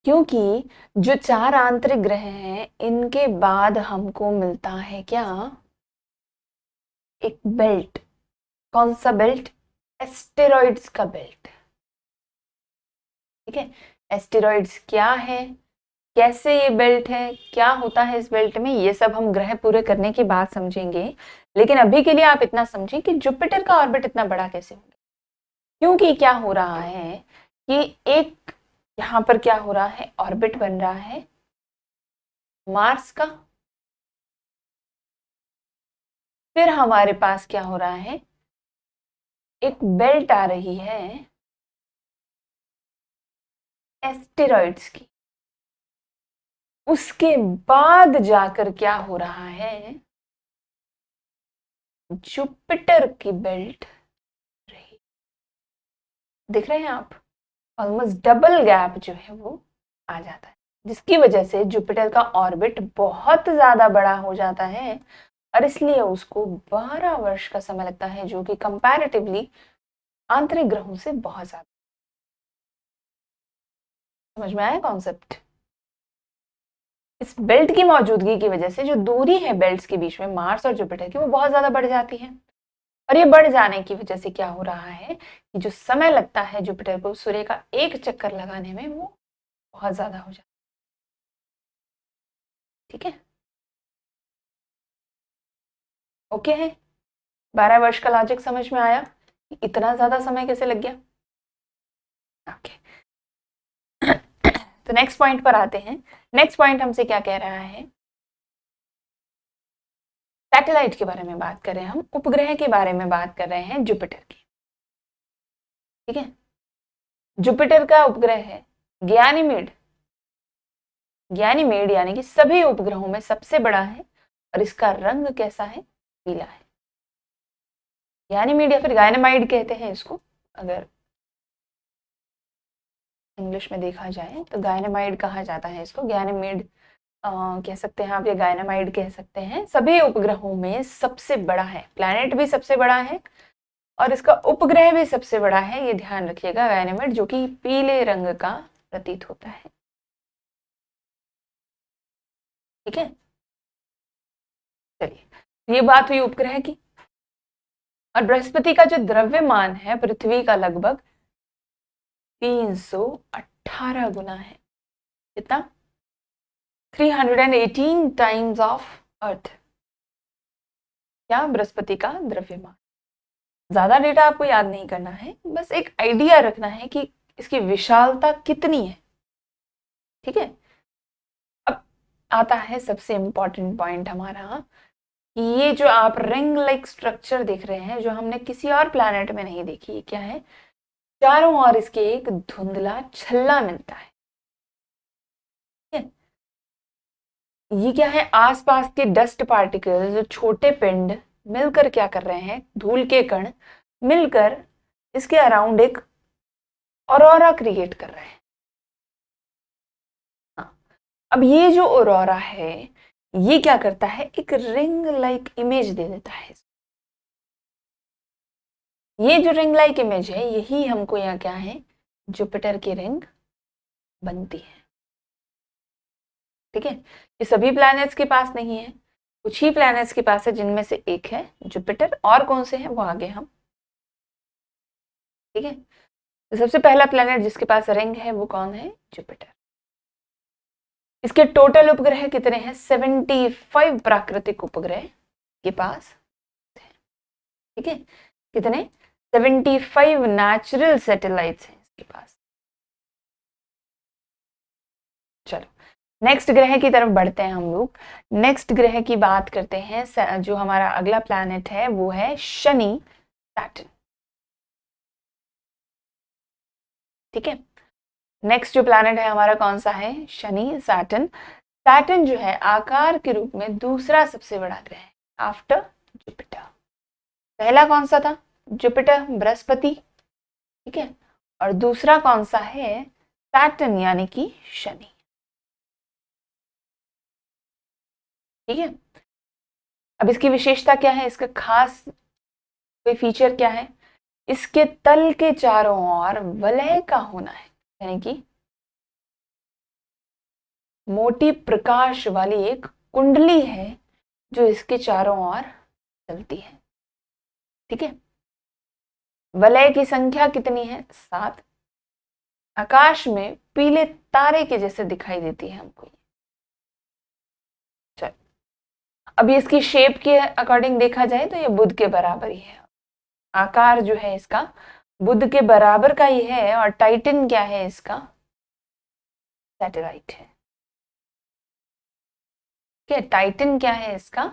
क्योंकि जो 4 आंतरिक ग्रह हैं इनके बाद हमको मिलता है क्या, एक बेल्ट। कौन सा बेल्ट? एस्टेरॉइड्स का बेल्ट। ठीक है, एस्टेरॉइड्स क्या है, कैसे ये बेल्ट है, क्या होता है इस बेल्ट में, ये सब हम ग्रह पूरे करने के बाद समझेंगे। लेकिन अभी के लिए आप इतना समझें कि जुपिटर का ऑर्बिट इतना बड़ा कैसे हो गया। क्योंकि क्या हो रहा है कि एक यहां पर क्या हो रहा है, ऑर्बिट बन रहा है मार्स का। फिर हमारे पास क्या हो रहा है, एक बेल्ट आ रही है एस्टेरॉइड्स की। उसके बाद जाकर क्या हो रहा है, जुपिटर की बेल्ट रही। दिख रहे हैं आप? ऑलमोस्ट डबल गैप जो है वो आ जाता है, जिसकी वजह से जुपिटर का ऑर्बिट बहुत ज्यादा बड़ा हो जाता है और इसलिए उसको 12 वर्ष का समय लगता है, जो कि कंपैरेटिवली आंतरिक ग्रहों से बहुत ज्यादा। समझ में आया कॉन्सेप्ट? इस बेल्ट की मौजूदगी की वजह से जो दूरी है बेल्ट्स के बीच में मार्स और जुपिटर की, वो बहुत ज्यादा बढ़ जाती है। और ये बढ़ जाने की वजह से क्या हो रहा है कि जो समय लगता है जुपिटर को सूर्य का एक चक्कर लगाने में, वो बहुत ज्यादा हो जाता है। ठीक है, ओके है? 12 वर्ष का लॉजिक समझ में आया? इतना ज्यादा समय कैसे लग गया? ओके, तो नेक्स्ट पॉइंट पर आते हैं। नेक्स्ट पॉइंट हमसे क्या कह रहा है, सैटेलाइट के बारे में बात कर रहे हैं हम, उपग्रह के बारे में बात कर रहे हैं जुपिटर की। ठीक है, जुपिटर का उपग्रह है गैनीमेड। गैनीमेड यानी कि सभी उपग्रहों में सबसे बड़ा है और इसका रंग कैसा है, पीला है। गैनीमेड या फिर गायनेमाइड कहते हैं इसको, अगर इंग्लिश में देखा जाए तो गायनेमाइड कहा जाता है इसको। गैनीमेड कह सकते हैं आप, या गायनेमाइड कह सकते हैं। सभी उपग्रहों में सबसे बड़ा है, प्लैनेट भी सबसे बड़ा है और इसका उपग्रह भी सबसे बड़ा है, ये ध्यान रखिएगा। गायनेमेड जो कि पीले रंग का प्रतीत होता है। ठीक है, चलिए, ये बात हुई उपग्रह की। और बृहस्पति का जो द्रव्यमान है पृथ्वी का लगभग 318 गुना है। कितना? 318 टाइम्स ऑफ अर्थ। क्या? बृहस्पति का द्रव्यमान। ज्यादा डेटा आपको याद नहीं करना है, बस एक आइडिया रखना है कि इसकी विशालता कितनी है। ठीक है, अब आता है सबसे इंपॉर्टेंट पॉइंट हमारा, कि ये जो आप रिंग लाइक स्ट्रक्चर देख रहे हैं, जो हमने किसी और प्लैनेट में नहीं देखी, क्या है? चारों ओर इसके एक धुंधला छल्ला मिलता है। ये क्या है, आसपास के डस्ट पार्टिकल, जो छोटे पिंड मिलकर क्या कर रहे हैं, धूल के कण मिलकर इसके अराउंड एक ऑरोरा क्रिएट कर रहे हैं। हाँ, अब ये जो ऑरोरा है ये क्या करता है, एक रिंग लाइक इमेज दे देता है। ये जो रिंग लाइक इमेज है यही हमको यहाँ क्या है, जुपिटर की रिंग बनती है। ठीक है, ये सभी प्लैनेट्स के पास नहीं है, कुछ ही प्लैनेट्स के पास है, जिनमें से एक है जुपिटर, और कौन से हैं वो आगे हम, ठीक है। तो सबसे पहला प्लैनेट जिसके पास रिंग है वो कौन है, जुपिटर। इसके टोटल उपग्रह कितने हैं, 75 प्राकृतिक उपग्रह के पास, ठीक है। कितने, 75 नेचुरल सैटेलाइट्स हैं इसके पास। चलो नेक्स्ट ग्रह की तरफ बढ़ते हैं हम लोग। नेक्स्ट ग्रह की बात करते हैं, जो हमारा अगला प्लैनेट है वो है शनि, सैटर्न। ठीक है, नेक्स्ट जो प्लैनेट है हमारा कौन सा है, शनि, सैटर्न। सैटर्न जो है आकार के रूप में दूसरा सबसे बड़ा ग्रह है आफ्टर जुपिटर। पहला कौन सा था, जुपिटर, बृहस्पति, ठीक है, और दूसरा कौन सा है, सैटर्न यानी कि शनि। ठीक है, अब इसकी विशेषता क्या है, इसका खास कोई फीचर क्या है, इसके तल के चारों ओर वलय का होना है, यानी कि मोटी प्रकाश वाली एक कुंडली है जो इसके चारों ओर चलती है। ठीक है, वलय की संख्या कितनी है, 7। आकाश में पीले तारे के जैसे दिखाई देती है हमको। चल, अभी इसकी शेप के अकॉर्डिंग देखा जाए तो ये बुध के बराबर ही है, आकार जो है इसका बुध के बराबर का ही है, और टाइटन क्या है इसका, सैटेलाइट है। ठीक है, टाइटन क्या है इसका,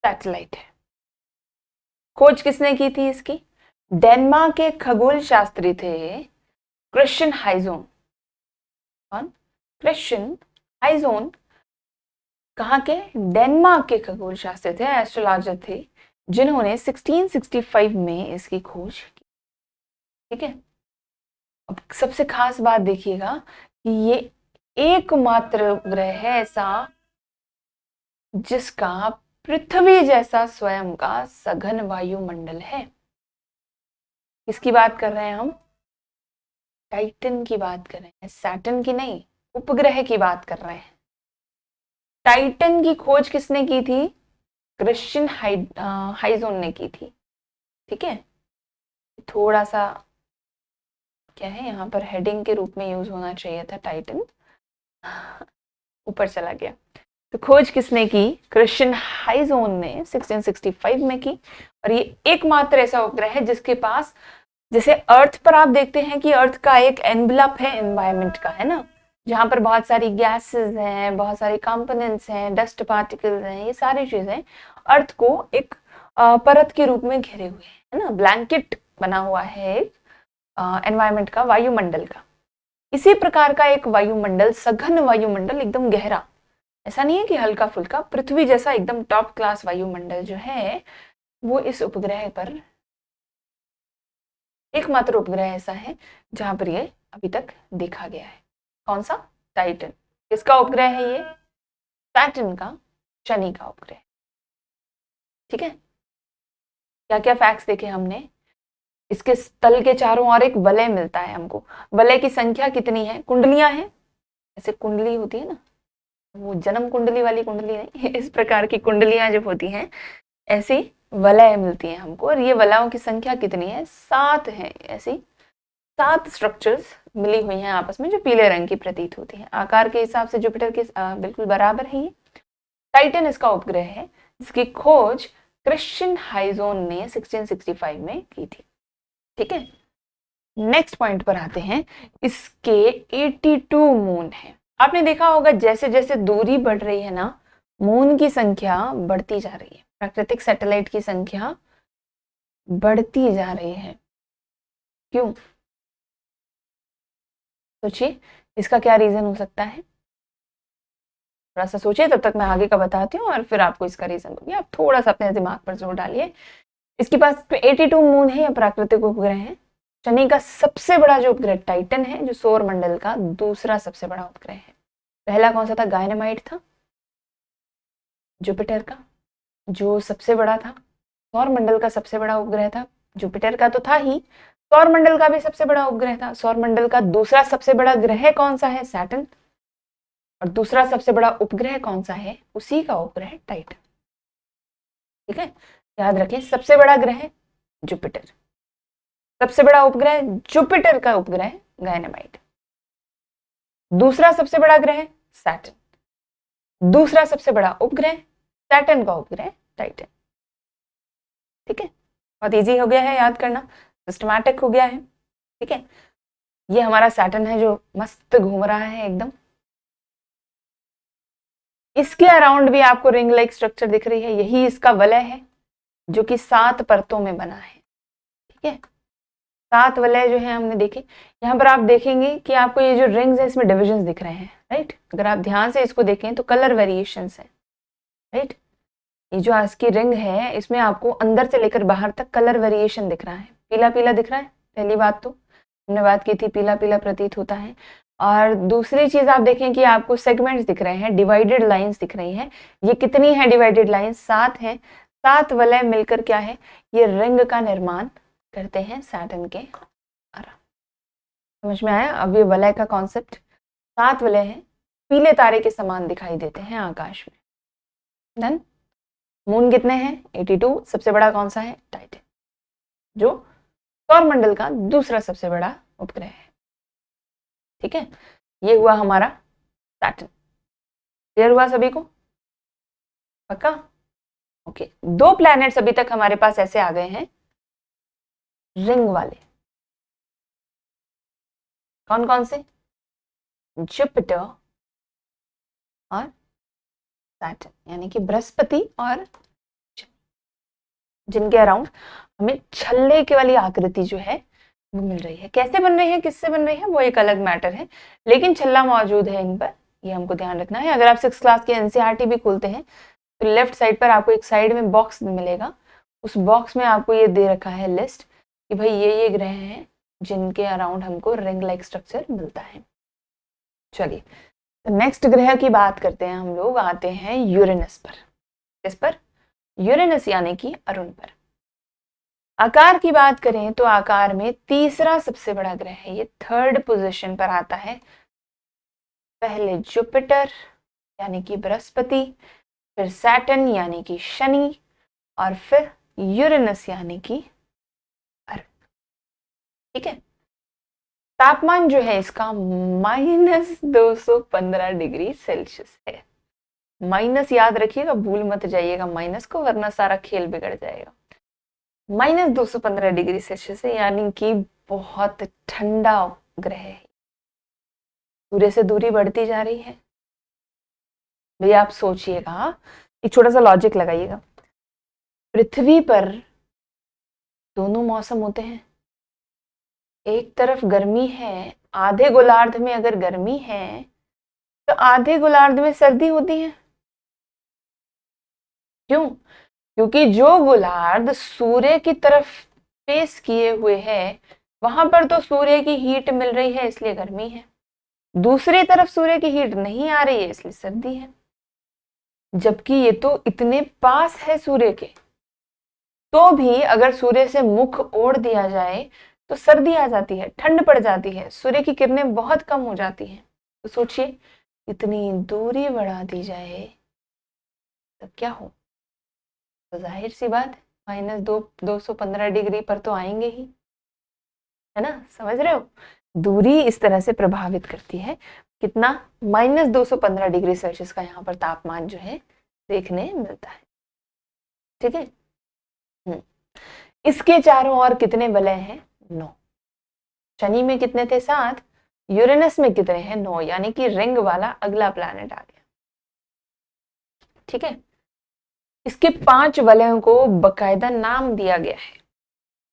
सैटेलाइट है। खोज किसने की थी इसकी, डेनमार्क के खगोल शास्त्री थे क्रिश्चियन हाइजोन। कौन, क्रिश्चियन हाइजोन। कहाँ के, डेनमार्क के खगोल शास्त्री थे, एस्ट्रोलॉजर थे, जिन्होंने 1665 में इसकी खोज की। ठीक है, अब सबसे खास बात देखिएगा कि ये एकमात्र ग्रह है ऐसा जिसका पृथ्वी जैसा स्वयं का सघन वायुमंडल है। किसकी बात कर रहे हैं हम, टाइटन की बात कर रहे हैं, सैटर्न की नहीं, उपग्रह की बात कर रहे हैं। टाइटन की खोज किसने की थी, क्रिश्चियन हाइजोन ने की थी। ठीक है, थोड़ा सा क्या है यहाँ पर हेडिंग के रूप में यूज होना चाहिए था टाइटन, ऊपर चला गया। तो खोज किसने की, क्रिश्चियन हाइजोन ने 1665 में की, और ये एकमात्र ऐसा उपग्रह है जिसके पास, जैसे अर्थ पर आप देखते हैं कि अर्थ का एक एनवलप है एनवायरमेंट का, है ना, जहां पर बहुत सारी गैसेस हैं, बहुत सारे कंपोनेंट्स हैं, डस्ट पार्टिकल्स हैं, ये सारी चीजें अर्थ को एक परत के रूप में घेरे हुए हैं, है ना, ब्लैंकेट बना हुआ है एनवायरमेंट का, वायुमंडल का। इसी प्रकार का एक वायुमंडल, सघन वायुमंडल, एकदम गहरा, ऐसा नहीं है कि हल्का फुल्का, पृथ्वी जैसा एकदम टॉप क्लास वायुमंडल जो है वो इस उपग्रह पर एकमात्र उपग्रह ऐसा है जहां पर ये अभी तक देखा गया है। कौन सा, टाइटन। किसका उपग्रह है ये, सैटर्न का, शनि का उपग्रह। ठीक है, क्या क्या फैक्ट्स देखे हमने, इसके तल के चारों ओर एक वलय मिलता है हमको। वलय की संख्या कितनी है, कुंडलियां हैं, ऐसे कुंडली होती है ना, वो जन्म कुंडली वाली कुंडली नहीं, इस प्रकार की कुंडलियां जब होती हैं ऐसी वलय मिलती है हमको, और ये वलयों की संख्या कितनी है, 7 है। ऐसी 7 स्ट्रक्चर्स मिली हुई हैं आपस में जो पीले रंग की प्रतीत होती हैं। आकार के हिसाब से जुपिटर के बिल्कुल बराबर है ये। टाइटन इसका उपग्रह है जिसकी खोज क्रिश्चियन हाइजोन ने 1665 में की थी। ठीक है, नेक्स्ट पॉइंट पर आते हैं। इसके 82 मून है। आपने देखा होगा जैसे जैसे दूरी बढ़ रही है ना, मून की संख्या बढ़ती जा रही है, प्राकृतिक सैटेलाइट की संख्या बढ़ती जा रही है। क्यों, सोचिए इसका क्या रीजन हो सकता है। थोड़ा सा सोचिए, तब तक मैं आगे का बताती हूँ और फिर आपको इसका रीजन दूंगी। आप थोड़ा सा अपने दिमाग पर जोर डालिए। इसके पास 82 मून है या प्राकृतिक उपग्रह है। शनि का सबसे बड़ा जो उपग्रह टाइटन है, जो सौर मंडल का दूसरा सबसे बड़ा उपग्रह है। पहला कौन सा था? गायनेमाइट था, जुपिटर का, जो सबसे बड़ा था। सौर मंडल का सबसे बड़ा उपग्रह था। जुपिटर का तो था ही, सौर मंडल का भी सबसे बड़ा उपग्रह था। सौर मंडल का दूसरा सबसे बड़ा ग्रह कौन सा है? सैटर्न। और दूसरा सबसे बड़ा उपग्रह कौन सा है? उसी का उपग्रह टाइटन। ठीक है, याद रखें, सबसे बड़ा ग्रह जुपिटर, सबसे बड़ा उपग्रह जुपिटर का उपग्रह गायनेमाइट, दूसरा सबसे बड़ा ग्रह सैटर्न, दूसरा सबसे बड़ा उपग्रह सैटर्न का उपग्रह टाइटन। ठीक है, बहुत इजी हो गया है याद करना, सिस्टमैटिक हो गया है। ठीक है, ये हमारा सैटर्न है जो मस्त घूम रहा है एकदम। इसके अराउंड भी आपको रिंग लाइक स्ट्रक्चर दिख रही है, यही इसका वलय है जो कि 7 परतों में बना है। ठीक है, 7 वलय जो है हमने देखे। यहाँ पर आप देखेंगे कि आपको ये जो रिंग्स है इसमें डिविजन्स दिख रहे हैं, राइट। अगर आप ध्यान से इसको देखें तो कलर वेरिएशंस है, राइट। ये जो आज की रिंग है इसमें आपको अंदर से लेकर बाहर तक कलर वेरिएशन दिख रहा है। पीला पीला दिख रहा है, पहली बात तो हमने बात की थी, पीला पीला प्रतीत होता है। और दूसरी चीज आप देखें कि आपको सेगमेंट्स दिख रहे हैं, डिवाइडेड लाइंस दिख रही हैं। ये कितनी है डिवाइडेड लाइंस? 7 है। 7 वलय मिलकर क्या है? ये रिंग का निर्माण करते हैं सैटर्न के द्वारा। समझ में आया अब ये वलय का कॉन्सेप्ट? 7 वलय हैं, पीले तारे के समान दिखाई देते हैं आकाश में। डन। मून कितने हैं? 82। सबसे बड़ा कौन सा है? टाइटन, जो सौर मंडल का दूसरा सबसे बड़ा उपग्रह है। ठीक है, ये हुआ हमारा सैटर्न। क्लियर हुआ सभी को? पक्का? ओके, 2 प्लैनेट्स अभी तक हमारे पास ऐसे आ गए हैं रिंग वाले। कौन कौन से? जुपिटर और सैटर्न, यानी कि बृहस्पति और जिनके अराउंड हमें छल्ले की वाली आकृति जो है वो मिल रही है। कैसे बन रही है, किससे बन रही है, वो एक अलग मैटर है, लेकिन छल्ला मौजूद है इन पर, ये हमको ध्यान रखना है। अगर आप 6 क्लास के एनसीईआरटी भी खोलते हैं तो लेफ्ट साइड पर आपको एक साइड में बॉक्स मिलेगा, उस बॉक्स में आपको ये दे रखा है लिस्ट कि भाई ये ग्रह हैं जिनके अराउंड हमको रिंग लाइक स्ट्रक्चर मिलता है। चलिए, तो नेक्स्ट ग्रह की बात करते हैं हम लोग, आते हैं यूरेनस पर। किस पर? यूरेनस यानी कि अरुण पर। आकार की बात करें तो आकार में तीसरा सबसे बड़ा ग्रह है, ये 3rd पोजीशन पर आता है। पहले जुपिटर यानी कि बृहस्पति, फिर सैटर्न यानी कि शनि, और फिर यूरेनस यानी कि अरुण। ठीक है, तापमान जो है इसका -215 डिग्री सेल्सियस है। माइनस याद रखिएगा, भूल मत जाइएगा माइनस को, वरना सारा खेल बिगड़ जाएगा। -215 डिग्री सेल्सियस है, यानी कि बहुत ठंडा ग्रह है। सूर्य से दूरी बढ़ती जा रही है। भैया आप सोचिएगा, एक छोटा सा लॉजिक लगाइएगा। पृथ्वी पर दोनों मौसम होते हैं, एक तरफ गर्मी है, आधे गोलार्ध में अगर गर्मी है तो आधे गोलार्ध में सर्दी होती है। क्यों? क्योंकि जो गोलार्ध सूर्य की तरफ फेस किए हुए है वहां पर तो सूर्य की हीट मिल रही है इसलिए गर्मी है, दूसरी तरफ सूर्य की हीट नहीं आ रही है इसलिए सर्दी है। जबकि ये तो इतने पास है सूर्य के, तो भी अगर सूर्य से मुख ओढ़ दिया जाए तो सर्दी आ जाती है, ठंड पड़ जाती है, सूर्य की किरणें बहुत कम हो जाती हैं। तो सोचिए, इतनी दूरी बढ़ा दी जाए तो क्या हो? तो जाहिर सी बात है, -215 डिग्री पर तो आएंगे ही, है ना। समझ रहे हो? दूरी इस तरह से प्रभावित करती है। कितना? -215 डिग्री सेल्सियस का यहाँ पर तापमान जो है देखने मिलता है। ठीक है, इसके चारों ओर कितने वलय हैं? 9। शनि में कितने थे? 7। यूरेनस में कितने हैं? 9, यानी कि रिंग वाला अगला प्लैनेट आ गया। ठीक है, इसके 5 वलयों को बकायदा नाम दिया गया है।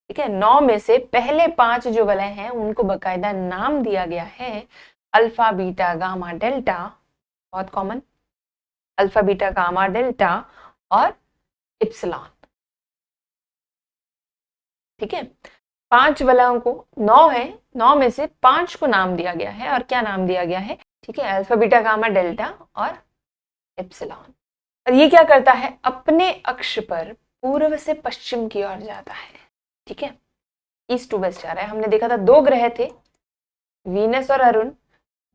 ठीक है, 9 में से पहले 5 जो वलय हैं उनको बकायदा नाम दिया गया है, अल्फा, बीटा, गामा, डेल्टा, बहुत common, alpha beta gamma delta और इप्सिलॉन। ठीक है, 5 वलयों को 9 है, 9 में से 5 को नाम दिया गया है, और क्या नाम दिया गया है? ठीक है, अल्फा बीटा गामा डेल्टा और एप्सिलॉन। और ये क्या करता है? अपने अक्ष पर पूर्व से पश्चिम की ओर जाता है। ठीक है, ईस्ट टू वेस्ट जा रहा है। हमने देखा था 2 ग्रह थे, वीनस और अरुण,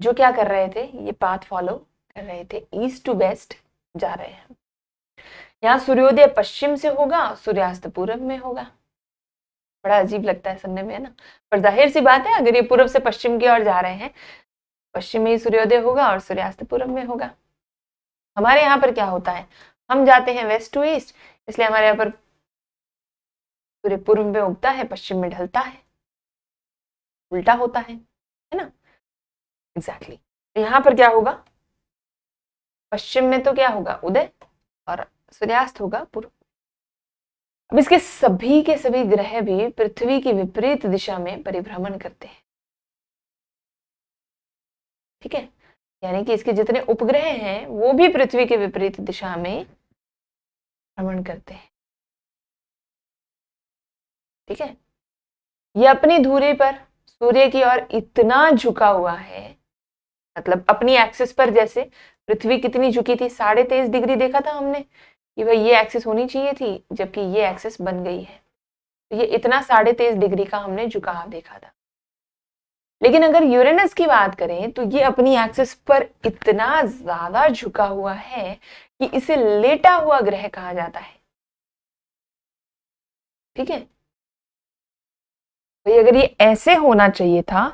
जो क्या कर रहे थे? ये पाथ फॉलो कर रहे थे, ईस्ट टू वेस्ट जा रहे हैं। यहाँ सूर्योदय पश्चिम से होगा, सूर्यास्त पूर्व में होगा। बड़ा अजीब लगता है सुनने में, है ना? पर जाहिर सी बात है, अगर ये पूर्व से पश्चिम की ओर जा रहे हैं, पश्चिम में ही सूर्योदय होगा और सूर्यास्त पूर्व में होगा। हमारे यहाँ पर क्या होता है? हम जाते हैं वेस्ट टू ईस्ट, इसलिए हमारे यहाँ पर सूर्य पूर्व में उगता है, पश्चिम में ढलता है, उल्टा होता है ना? एग्जैक्टली। तो यहाँ पर क्या होगा? पश्चिम में तो क्या होगा? उदय, और सूर्यास्त होगा पूर्व। अब इसके सभी के सभी ग्रह भी पृथ्वी की विपरीत दिशा में परिभ्रमण करते हैं। ठीक है, यानी कि इसके जितने उपग्रह हैं वो भी पृथ्वी के विपरीत दिशा में भ्रमण करते हैं। ठीक है, ये अपनी धुरी पर सूर्य की ओर इतना झुका हुआ है, मतलब अपनी एक्सिस पर, जैसे पृथ्वी कितनी झुकी थी? 23.5 डिग्री देखा था हमने कि भाई ये एक्सिस होनी चाहिए थी, जबकि ये एक्सिस बन गई है। तो ये इतना 23.5 डिग्री का हमने झुकाव देखा था। लेकिन अगर यूरेनस की बात करें तो ये अपनी एक्सिस पर इतना ज्यादा झुका हुआ है कि इसे लेटा हुआ ग्रह कहा जाता है। ठीक है, भाई अगर ये ऐसे होना चाहिए था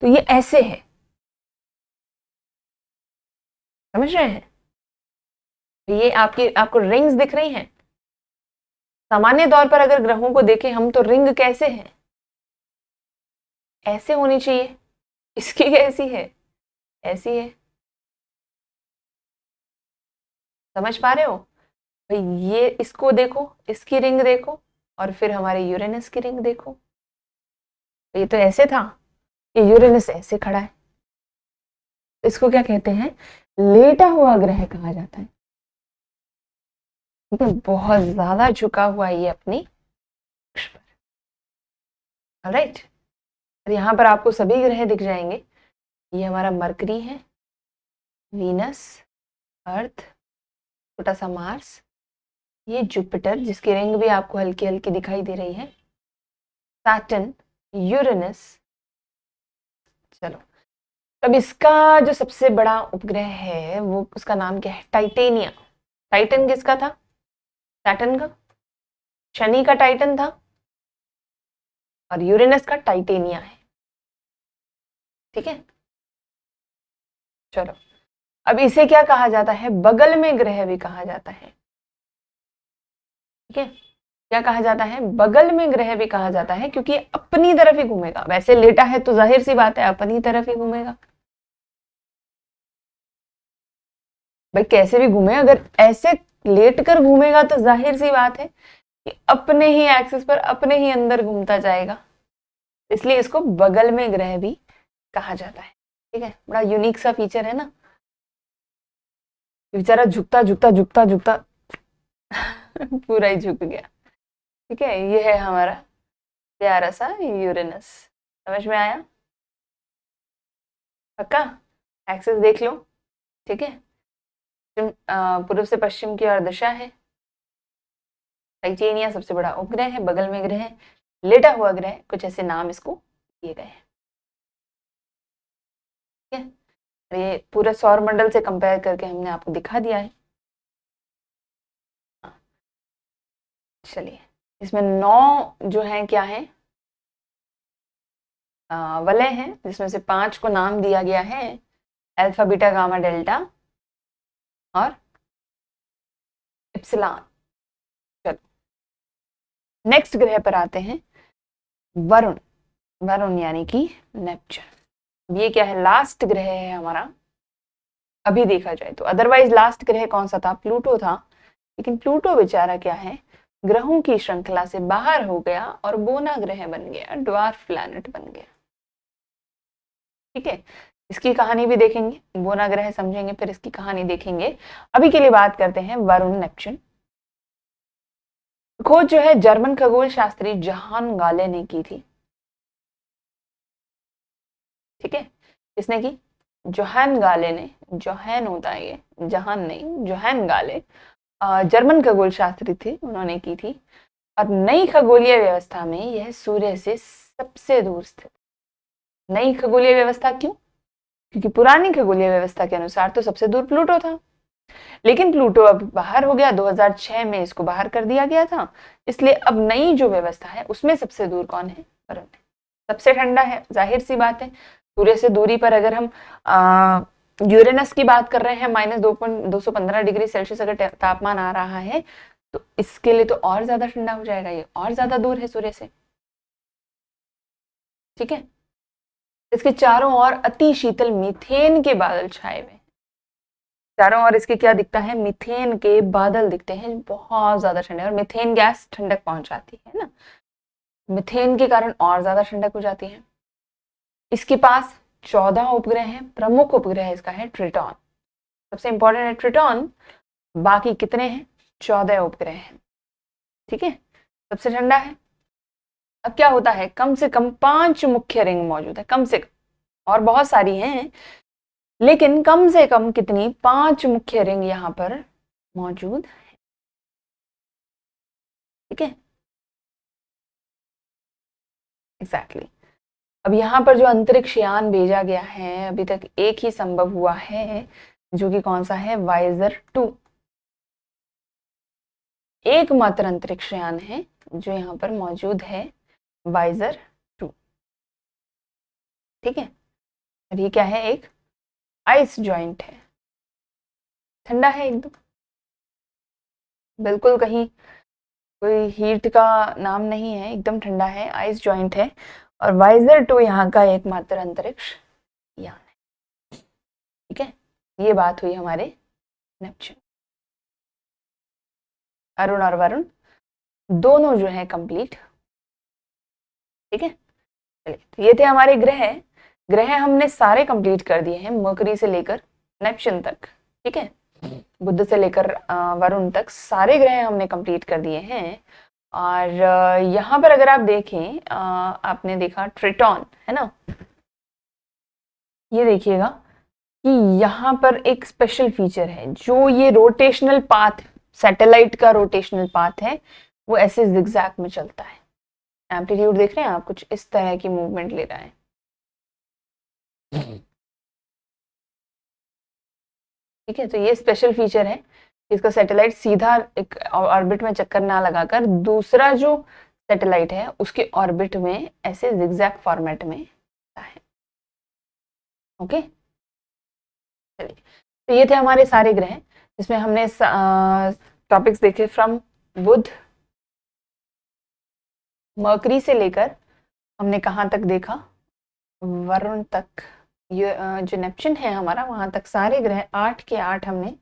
तो ये ऐसे है, समझ रहे हैं? ये आपको रिंग्स दिख रही हैं। सामान्य तौर पर अगर ग्रहों को देखें हम, तो रिंग कैसे है? ऐसे होनी चाहिए। इसकी कैसी है? ऐसी है। समझ पा रहे हो? भाई ये इसको देखो, इसकी रिंग देखो, और फिर हमारे यूरेनस की रिंग देखो। ये तो ऐसे था, ये यूरेनस ऐसे खड़ा है। इसको क्या कहते हैं? लेटा हुआ ग्रह कहा जाता है। ठीक है, बहुत ज्यादा झुका हुआ ये अपनी अक्ष पर। ऑलराइट, और यहाँ पर आपको सभी ग्रह दिख जाएंगे। ये हमारा मरकरी है, वीनस, अर्थ, छोटा सा मार्स, ये जुपिटर जिसकी रिंग भी आपको हल्की हल्की दिखाई दे रही है, सैटर्न, यूरेनस। चलो, अब इसका जो सबसे बड़ा उपग्रह है वो, उसका नाम क्या है? टाइटेनिया। टाइटन किसका था? सैटर्न का। शनि का टाइटन था, और यूरेनस का टाइटेनिया है। ठीक है, चलो, अब इसे क्या कहा जाता है? बगल में ग्रह भी कहा जाता है। ठीक है, क्या कहा जाता है? बगल में ग्रह भी कहा जाता है, क्योंकि अपनी तरफ ही घूमेगा। वैसे लेटा है तो जाहिर सी बात है अपनी तरफ ही घूमेगा। भाई कैसे भी घूमे, अगर ऐसे लेट कर घूमेगा तो जाहिर सी बात है कि अपने ही एक्सिस पर, अपने ही अंदर घूमता जाएगा। इसलिए इसको बगल में ग्रह भी कहा जाता है। ठीक है, बड़ा यूनिक सा फीचर है ना। बेचारा झुकता झुकता झुकता झुकता पूरा ही झुक गया। ठीक है, ये है हमारा प्यारा सा यूरेनस। समझ में आया? पक्का? एक्सिस देख लो। ठीक है, पूर्व से पश्चिम की ओर दिशा है। टाइटेनिया सबसे बड़ा उपग्रह है, बगल में ग्रह है, लेटा हुआ ग्रह, कुछ ऐसे नाम इसको दिए गए हैं। ठीक है, ये पूरे सौर मंडल से कंपेयर करके हमने आपको दिखा दिया है। चलिए, इसमें 9 जो है क्या है? वलय हैं, जिसमें से 5 को नाम दिया गया है अल्फा बीटा गामा डेल्टा और इप्सिलॉन। चलो, नेक्स्ट ग्रह पर आते हैं, वरुण। वरुण यानी कि नेपच्यून। ये क्या है? लास्ट ग्रह है हमारा अभी देखा जाए तो। अदरवाइज लास्ट ग्रह कौन सा था? प्लूटो था। लेकिन प्लूटो बेचारा क्या है? ग्रहों की श्रृंखला से बाहर हो गया और बोना ग्रह बन गया, ड्वार्फ प्लैनेट बन गया। ठीक है, इसकी कहानी भी देखेंगे, बोना ग्रह समझेंगे, फिर इसकी कहानी देखेंगे। अभी के लिए बात करते हैं वरुण, नेपच्यून। खोज जो है जर्मन खगोल शास्त्री जहान गाले ने की थी। ठीक है, किसने की? जोहान गाले ने। जोहान होता है ये, जहान नहीं, जोहान गाले जर्मन खगोल शास्त्री थे, उन्होंने की थी। और नई खगोलीय व्यवस्था में यह सूर्य से सबसे दूर स्थित। नई खगोलीय व्यवस्था क्यों? क्योंकि पुरानी खगोलीय व्यवस्था के अनुसार तो सबसे दूर प्लूटो था, लेकिन प्लूटो अब बाहर हो गया, 2006 में इसको बाहर कर दिया गया था। इसलिए अब नई जो व्यवस्था है उसमें सबसे दूर कौन है? वरुण। सबसे ठंडा है, जाहिर सी बात है। सूर्य से दूरी पर अगर हम यूरेनस की बात कर रहे हैं, -215 डिग्री सेल्सियस अगर तापमान आ रहा है, तो इसके लिए तो और ज्यादा ठंडा हो जाएगा, ये और ज्यादा दूर है सूर्य से। ठीक है, इसके चारों ओर अति शीतल मीथेन के बादल छाए हुए। चारों ओर इसके क्या दिखता है? मीथेन के बादल दिखते हैं, बहुत ज्यादा ठंडे। और मीथेन गैस ठंडक पहुंचाती है ना, मीथेन के कारण और ज्यादा ठंडक हो जाती है। इसके पास 14 उपग्रह हैं। प्रमुख उपग्रह इसका है ट्रिटॉन, सबसे इंपॉर्टेंट है ट्रिटॉन। बाकी कितने हैं? 14 उपग्रह हैं। ठीक है, सबसे ठंडा है। अब क्या होता है, कम से कम 5 मुख्य रिंग मौजूद है, कम से कम, और बहुत सारी हैं, लेकिन कम से कम कितनी? 5 मुख्य रिंग यहाँ पर मौजूद है। ठीक है, एग्जैक्टली। अब यहाँ पर जो अंतरिक्ष यान भेजा गया है, अभी तक एक ही संभव हुआ है, जो कि कौन सा है? वाइजर 2। एकमात्र अंतरिक्ष यान है जो यहाँ पर मौजूद है, वाइजर 2। ठीक है, और ये क्या है? एक आइस जॉइंट है, ठंडा है एकदम, बिल्कुल कहीं कोई हीट का नाम नहीं है, एकदम ठंडा है, आइस जॉइंट है। और वाइजर 2 यहाँ का एकमात्र अंतरिक्ष यान है। ठीक है, ये बात हुई हमारे नेपच्यून। अरुण और वरुण दोनों जो है कंप्लीट। ठीक है, चलिए, तो ये थे हमारे ग्रह। ग्रह हमने सारे कंप्लीट कर दिए हैं, मरकरी से लेकर नेपच्यून तक। ठीक है, बुध से लेकर वरुण तक सारे ग्रह हमने कंप्लीट कर दिए हैं। और यहाँ पर अगर आप देखें, आपने देखा ट्रिटॉन है ना, ये देखिएगा कि यहाँ पर एक स्पेशल फीचर है, जो ये रोटेशनल पाथ, सैटेलाइट का रोटेशनल पाथ है, वो ऐसे जिगजैग में चलता है। एम्पलीट्यूड देख रहे हैं आप, कुछ इस तरह की मूवमेंट ले रहा है। ठीक है, तो ये स्पेशल फीचर है, इसका सैटेलाइट सीधा एक ऑर्बिट में चक्कर ना लगाकर दूसरा जो सैटेलाइट है उसके ऑर्बिट में ऐसे जिगजैग फॉर्मेट में है। ओके, चलिए, तो ये थे हमारे सारे ग्रह, जिसमें हमने टॉपिक्स देखे फ्रॉम बुध, मरकरी से लेकर हमने कहाँ तक देखा? वरुण तक। ये जो नेपच्यून है हमारा, वहां तक सारे ग्रह 8 के 8 हमने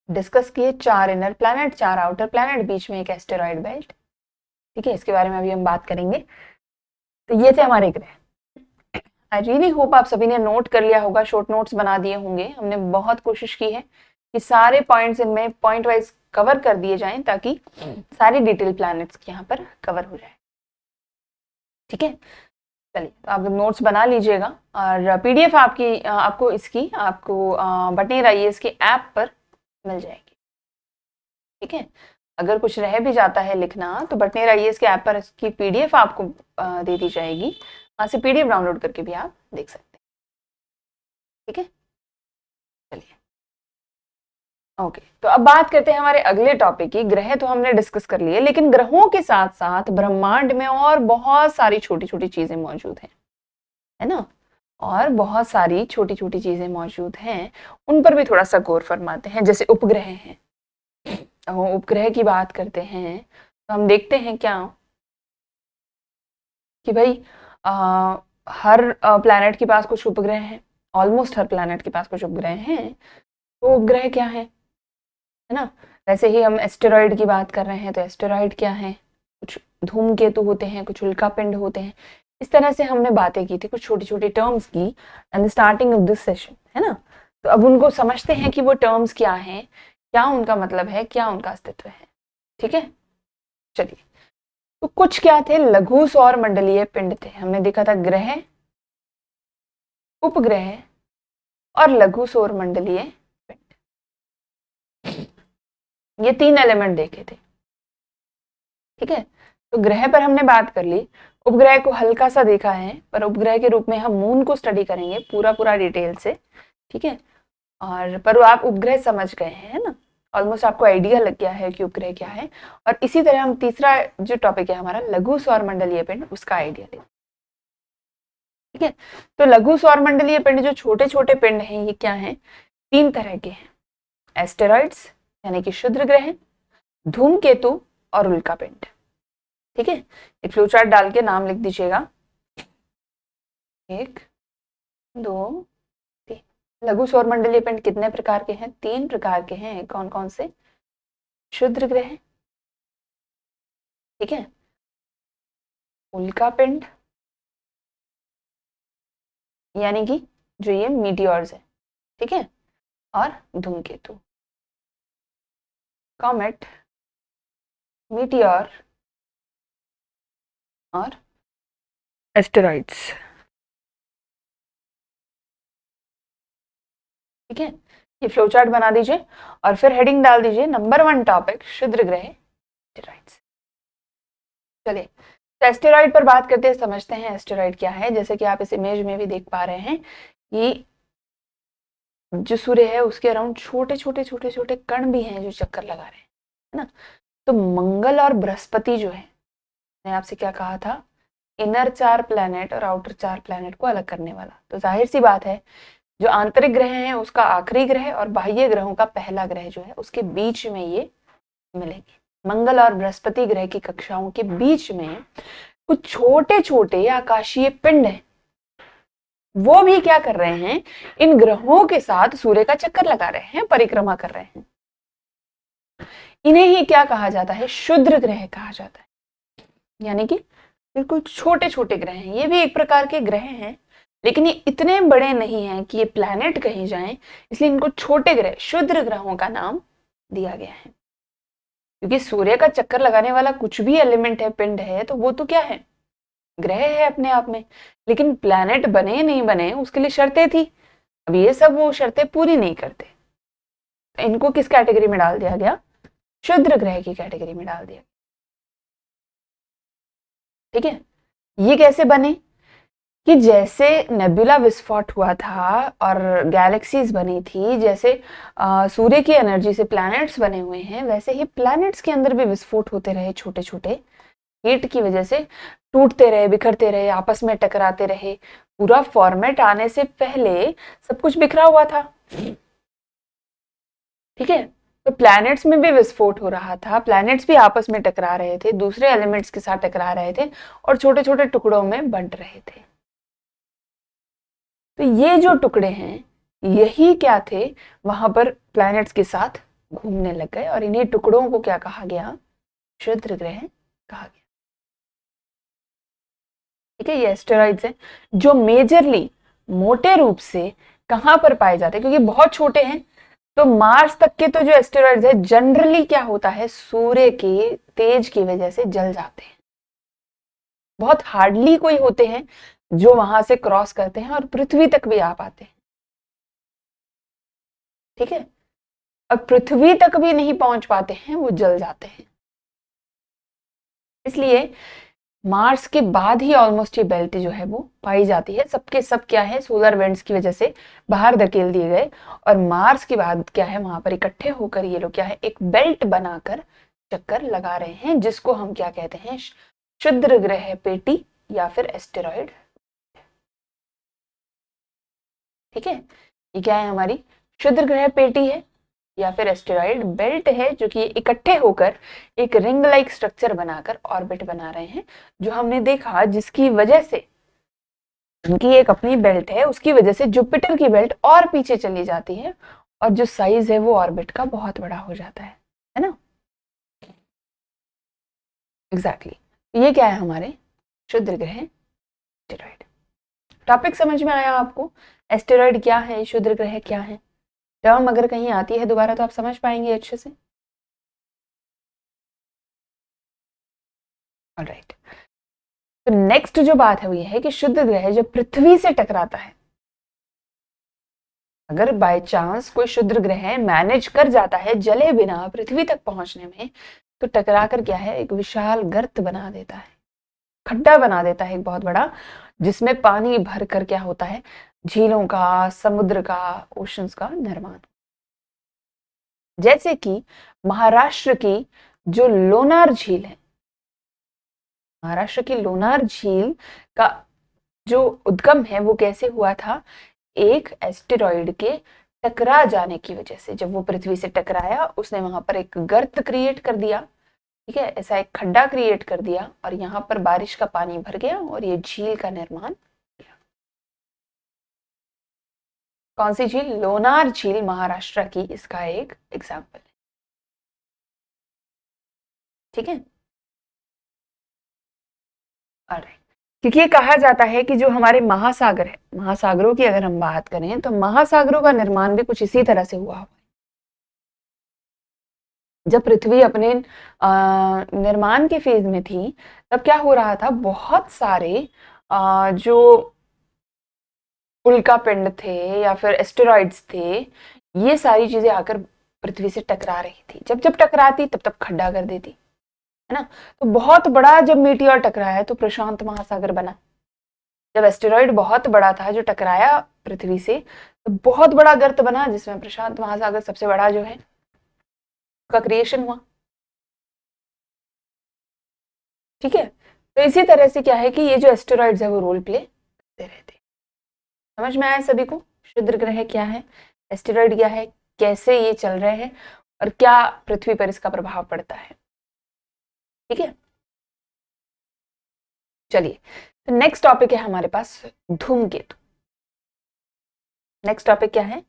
डिस्कस किए। 4 इनर प्लैनेट, 4 आउटर प्लैनेट, बीच में एक एस्टेरॉइड बेल्ट। ठीक है, इसके बारे में अभी हम बात करेंगे। तो ये थे हमारे ग्रह। आई रियली होप आप सभी ने नोट कर लिया होगा, शॉर्ट नोट्स बना दिए होंगे। हमने बहुत कोशिश की है कि सारे पॉइंट्स इनमें पॉइंट वाइज कवर कर दिए जाएं, ताकि सारी डिटेल प्लैनेट्स यहाँ पर कवर हो जाए। ठीक है, चलिए, तो आप नोट्स बना लीजिएगा, और पीडीएफ आपको इसकी बटनेर आईएएस की ऐप पर मिल जाएगी। ठीक है, अगर कुछ रह भी जाता है लिखना, तो बटनेर आईएएस के ऐप पर इसकी पीडीएफ आपको दे दी जाएगी, वहां से पीडीएफ डाउनलोड करके भी आप देख सकते हैं। ठीक है, चलिए, ओके, तो अब बात करते हैं हमारे अगले टॉपिक की। ग्रह तो हमने डिस्कस कर लिए, लेकिन ग्रहों के साथ साथ ब्रह्मांड में और बहुत सारी छोटी छोटी चीजें मौजूद हैं, है ना, और बहुत सारी छोटी छोटी चीजें मौजूद हैं, उन पर भी थोड़ा सा गौर फरमाते हैं। जैसे उपग्रह हैं, उपग्रह की बात करते हैं, तो हम देखते हैं क्या कि भाई हर प्लैनेट के पास कुछ उपग्रह हैं, ऑलमोस्ट हर प्लैनेट के पास कुछ उपग्रह हैं। तो उपग्रह क्या है ना, वैसे ही हम एस्टेरॉइड की बात कर रहे हैं, तो एस्टेरॉइड क्या है? कुछ धूमकेतु होते हैं, कुछ उल्कापिंड होते हैं। इस तरह से हमने बातें की थी, कुछ छोटी छोटी टर्म्स की and the starting of this session, है ना। तो अब उनको समझते हैं कि वो टर्म्स क्या हैं, क्या उनका मतलब है, क्या उनका अस्तित्व है। ठीक है, चलिए। तो कुछ क्या थे, लघु सौर मंडलीय पिंड थे। हमने देखा था ग्रह, उपग्रह और लघु सौर मंडलीय पिंड, ये तीन एलिमेंट देखे थे। ठीक है, तो ग्रह पर हमने बात कर ली, उपग्रह को हल्का सा देखा है, पर उपग्रह के रूप में हम मून को स्टडी करेंगे पूरा पूरा डिटेल से। ठीक है, और पर आप उपग्रह समझ गए हैं, है ना, ऑलमोस्ट आपको आइडिया लग गया है कि उपग्रह क्या है। और इसी तरह हम तीसरा जो टॉपिक है हमारा लघु सौर मंडलीय पिंड, उसका आइडिया लेंगे। ठीक है, तो लघु सौर मंडलीय पिंड जो छोटे छोटे पिंड हैं, ये क्या हैं, तीन तरह के हैं, एस्टेरॉइड्स यानी कि क्षुद्र ग्रह, धूमकेतु और उल्का पिंड। ठीक है, एक फ्लो चार्ट डाल के नाम लिख दीजिएगा, 1 2 3। लघु सौर मंडलीय पिंड कितने प्रकार के हैं, 3 प्रकार के हैं। कौन कौन से, क्षुद्र ग्रह, ठीक है, उल्का पिंड यानी कि जो ये मीटियोर्स है, ठीक है, और धूमकेतु, कॉमेट, मीटियोर और एस्टेरॉइड्स। ठीक है, ये फ्लो चार्ट बना दीजिए और फिर हेडिंग डाल दीजिए नंबर 1 टॉपिक क्षुद्र ग्रह, एस्टेरॉइड्स। चलिए, तो एस्टेरॉइड पर बात करते हैं, समझते हैं एस्टेरॉइड क्या है। जैसे कि आप इस इमेज में भी देख पा रहे हैं, ये जो सूर्य है उसके अराउंड छोटे छोटे छोटे छोटे कण भी हैं जो चक्कर लगा रहे हैं, है ना। तो मंगल और बृहस्पति जो है, मैंने आपसे क्या कहा था, इनर 4 प्लैनेट और आउटर 4 प्लैनेट को अलग करने वाला। तो जाहिर सी बात है, जो आंतरिक ग्रह है उसका आखिरी ग्रह और बाह्य ग्रहों का पहला ग्रह जो है, उसके बीच में ये मिलेंगे। मंगल और बृहस्पति ग्रह की कक्षाओं के बीच में कुछ छोटे छोटे आकाशीय पिंड हैं, वो भी क्या कर रहे हैं, इन ग्रहों के साथ सूर्य का चक्कर लगा रहे हैं, परिक्रमा कर रहे हैं। इन्हें ही क्या कहा जाता है, क्षुद्र ग्रह कहा जाता है, यानी कि बिल्कुल छोटे छोटे ग्रह हैं। ये भी एक प्रकार के ग्रह हैं, लेकिन ये इतने बड़े नहीं हैं कि ये प्लैनेट कहीं जाएं, इसलिए इनको छोटे ग्रह, क्षुद्र ग्रहों का नाम दिया गया है। क्योंकि सूर्य का चक्कर लगाने वाला कुछ भी एलिमेंट है, पिंड है, तो वो तो क्या है, ग्रह है अपने आप में। लेकिन प्लैनेट बने नहीं बने उसके लिए शर्तें थी, अब ये सब वो शर्तें पूरी नहीं करते, तो इनको किस कैटेगरी में डाल दिया गया, क्षुद्र ग्रह की कैटेगरी में डाल दिया। ठीक है, ये कैसे बने, कि जैसे नेबुला विस्फोट हुआ था और गैलेक्सीज बनी थी, जैसे सूर्य की एनर्जी से प्लैनेट्स बने हुए हैं, वैसे ही प्लैनेट्स के अंदर भी विस्फोट होते रहे, छोटे छोटे हीट की वजह से टूटते रहे, बिखरते रहे, आपस में टकराते रहे। पूरा फॉर्मेट आने से पहले सब कुछ बिखरा हुआ था। ठीक है, तो प्लैनेट्स में भी विस्फोट हो रहा था, प्लैनेट्स भी आपस में टकरा रहे थे, दूसरे एलिमेंट्स के साथ टकरा रहे थे और छोटे छोटे टुकड़ों में बंट रहे थे। तो ये जो टुकड़े हैं, यही क्या थे, वहां पर प्लैनेट्स के साथ घूमने लग गए और इन्हीं टुकड़ों को क्या कहा गया, क्षुद्र ग्रह कहा गया। ठीक है, ये एस्टेरॉइड्स हैं जो मेजरली मोटे रूप से कहां पर पाए जाते हैं, क्योंकि बहुत छोटे हैं। तो मार्स तक के तो जो एस्टेरॉइड्स है जनरली क्या होता है, सूर्य के तेज की वजह से जल जाते हैं। बहुत हार्डली कोई होते हैं जो वहां से क्रॉस करते हैं और पृथ्वी तक भी आ पाते हैं। ठीक है, और पृथ्वी तक भी नहीं पहुंच पाते हैं, वो जल जाते हैं। इसलिए मार्स के बाद ही ऑलमोस्ट ये बेल्ट जो है वो पाई जाती है। सबके सब क्या है, सोलर विंड्स की वजह से बाहर धकेल दिए गए और मार्स के बाद क्या है, वहां पर इकट्ठे होकर ये लोग क्या है, एक बेल्ट बनाकर चक्कर लगा रहे हैं, जिसको हम क्या कहते हैं, क्षुद्र ग्रह पेटी या फिर एस्टेरॉइड। ठीक है, ये क्या है, हमारी क्षुद्र ग्रह पेटी है या फिर एस्टेरॉइड बेल्ट है, जो कि इकट्ठे होकर एक रिंग लाइक स्ट्रक्चर बनाकर ऑर्बिट बना रहे हैं। जो हमने देखा, जिसकी वजह से उनकी एक अपनी बेल्ट है, उसकी वजह से जुपिटर की बेल्ट और पीछे चली जाती है और जो साइज है वो ऑर्बिट का बहुत बड़ा हो जाता है ना। एग्जैक्टली, ये क्या है, हमारे क्षुद्र ग्रह एस्टेरॉइड। टॉपिक समझ में आया आपको? एस्टेरॉइड क्या है, क्षुद्र ग्रह क्या है? टर्म अगर कहीं आती है दोबारा तो आप समझ पाएंगे अच्छे से। ऑलराइट, तो नेक्स्ट जो बात है वो ये है कि शुद्ध ग्रह जब पृथ्वी से टकराता है, अगर बाय चांस कोई शुद्र ग्रह मैनेज कर जाता है जले बिना पृथ्वी तक पहुंचने में, तो टकरा कर क्या है, एक विशाल गर्त बना देता है, खड्डा बना देता है एक बहुत बड़ा, जिसमें पानी भर कर क्या होता है, झीलों का, समुद्र का, ओशंस का निर्माण। जैसे कि महाराष्ट्र की जो लोनार झील है, महाराष्ट्र की लोनार झील का जो उद्गम है वो कैसे हुआ था, एक एस्टेरॉइड के टकरा जाने की वजह से। जब वो पृथ्वी से टकराया उसने वहां पर एक गर्त क्रिएट कर दिया, ठीक है, ऐसा एक खड्डा क्रिएट कर दिया और यहाँ पर बारिश का पानी भर गया और ये झील का निर्माण किया। कौन सी झील? लोनार झील महाराष्ट्र की इसका एक एग्जाम्पल है। ठीक है, ऑलराइट। क्योंकि ये कहा जाता है कि जो हमारे महासागर है, महासागरों की अगर हम बात करें तो महासागरों का निर्माण भी कुछ इसी तरह से हुआ। जब पृथ्वी अपने निर्माण के फेज में थी तब क्या हो रहा था, बहुत सारे जो उल्का पिंड थे या फिर एस्टेरॉइड्स थे, ये सारी चीजें आकर पृथ्वी से टकरा रही थी। जब जब टकराती तब तब खड्डा कर देती, है ना। तो बहुत बड़ा जब मीटियोर टकराया तो प्रशांत महासागर बना। जब एस्टेरॉइड बहुत बड़ा था जो टकराया पृथ्वी से, तो बहुत बड़ा गर्त बना जिसमें प्रशांत महासागर सबसे बड़ा जो है का क्रिएशन हुआ। ठीक है, तो इसी तरह से क्या है कि ये जो एस्टेरॉइड्स है वो रोल प्ले करते रहते हैं। समझ में आया सभी को? क्षुद्र ग्रह क्या है, एस्टेरॉइड क्या है, कैसे ये चल रहे हैं और क्या पृथ्वी पर इसका प्रभाव पड़ता है। ठीक है, चलिए, तो नेक्स्ट टॉपिक है हमारे पास धूमकेतु। नेक्स्ट टॉपिक क्या है?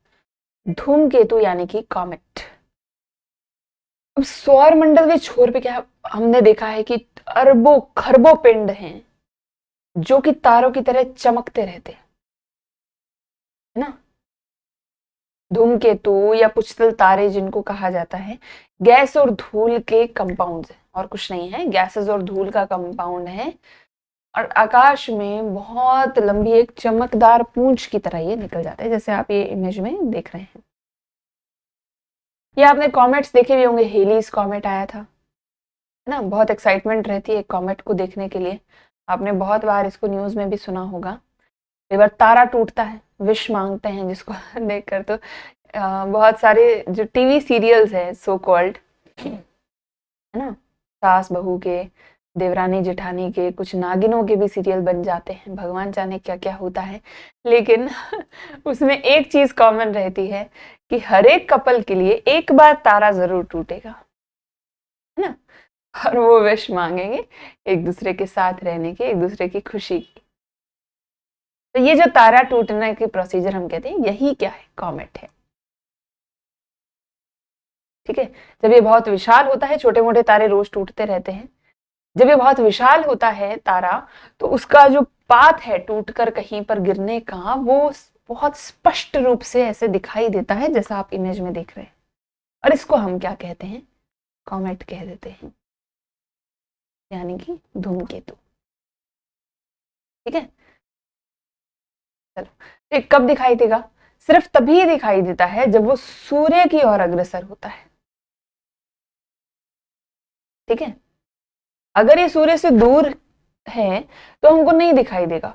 धूमकेतु यानी कि कॉमेट। अब सौर मंडल के छोर पे क्या हमने देखा है कि अरबों खरबों पिंड हैं जो कि तारों की तरह चमकते रहते हैं, है ना। धूमकेतु या पुच्छतल तारे जिनको कहा जाता है, गैस और धूल के कंपाउंड है और कुछ नहीं है, गैसेस और धूल का कंपाउंड है और आकाश में बहुत लंबी एक चमकदार पूंछ की तरह ये निकल जाता है, जैसे आप ये इमेज में देख रहे हैं। ये आपने कॉमेट्स देखे भी होंगे, हेलीज कॉमेट आया था, है ना। बहुत एक्साइटमेंट रहती है कॉमेट को देखने के लिए, आपने बहुत बार इसको न्यूज में भी सुना होगा। कई बार तारा टूटता है, विश मांगते हैं जिसको देखकर, तो बहुत सारे जो टीवी सीरियल्स हैं सो कॉल्ड, है ना, सास बहू के, देवरानी जेठानी के, कुछ नागिनों के भी सीरियल बन जाते हैं, भगवान जाने क्या क्या होता है। लेकिन उसमें एक चीज कॉमन रहती है कि हर एक कपल के लिए एक बार तारा जरूर टूटेगा, है ना, और वो विश मांगेंगे एक दूसरे के साथ रहने की, एक दूसरे की खुशी की। तो ये जो तारा टूटने की प्रोसीजर हम कहते हैं, यही क्या है, कॉमेट है। ठीक है, जब ये बहुत विशाल होता है, छोटे मोटे तारे रोज टूटते रहते हैं, जब ये बहुत विशाल होता है तारा, तो उसका जो पाथ है टूटकर कहीं पर गिरने का, वो बहुत स्पष्ट रूप से ऐसे दिखाई देता है जैसा आप इमेज में देख रहे हैं, और इसको हम क्या कहते हैं, कॉमेट कह देते हैं, यानी कि धूमकेतु। ठीक है, चलो, तो कब दिखाई देगा? सिर्फ तभी दिखाई देता है जब वो सूर्य की ओर अग्रसर होता है। ठीक है, अगर ये सूर्य से दूर है तो हमको नहीं दिखाई देगा,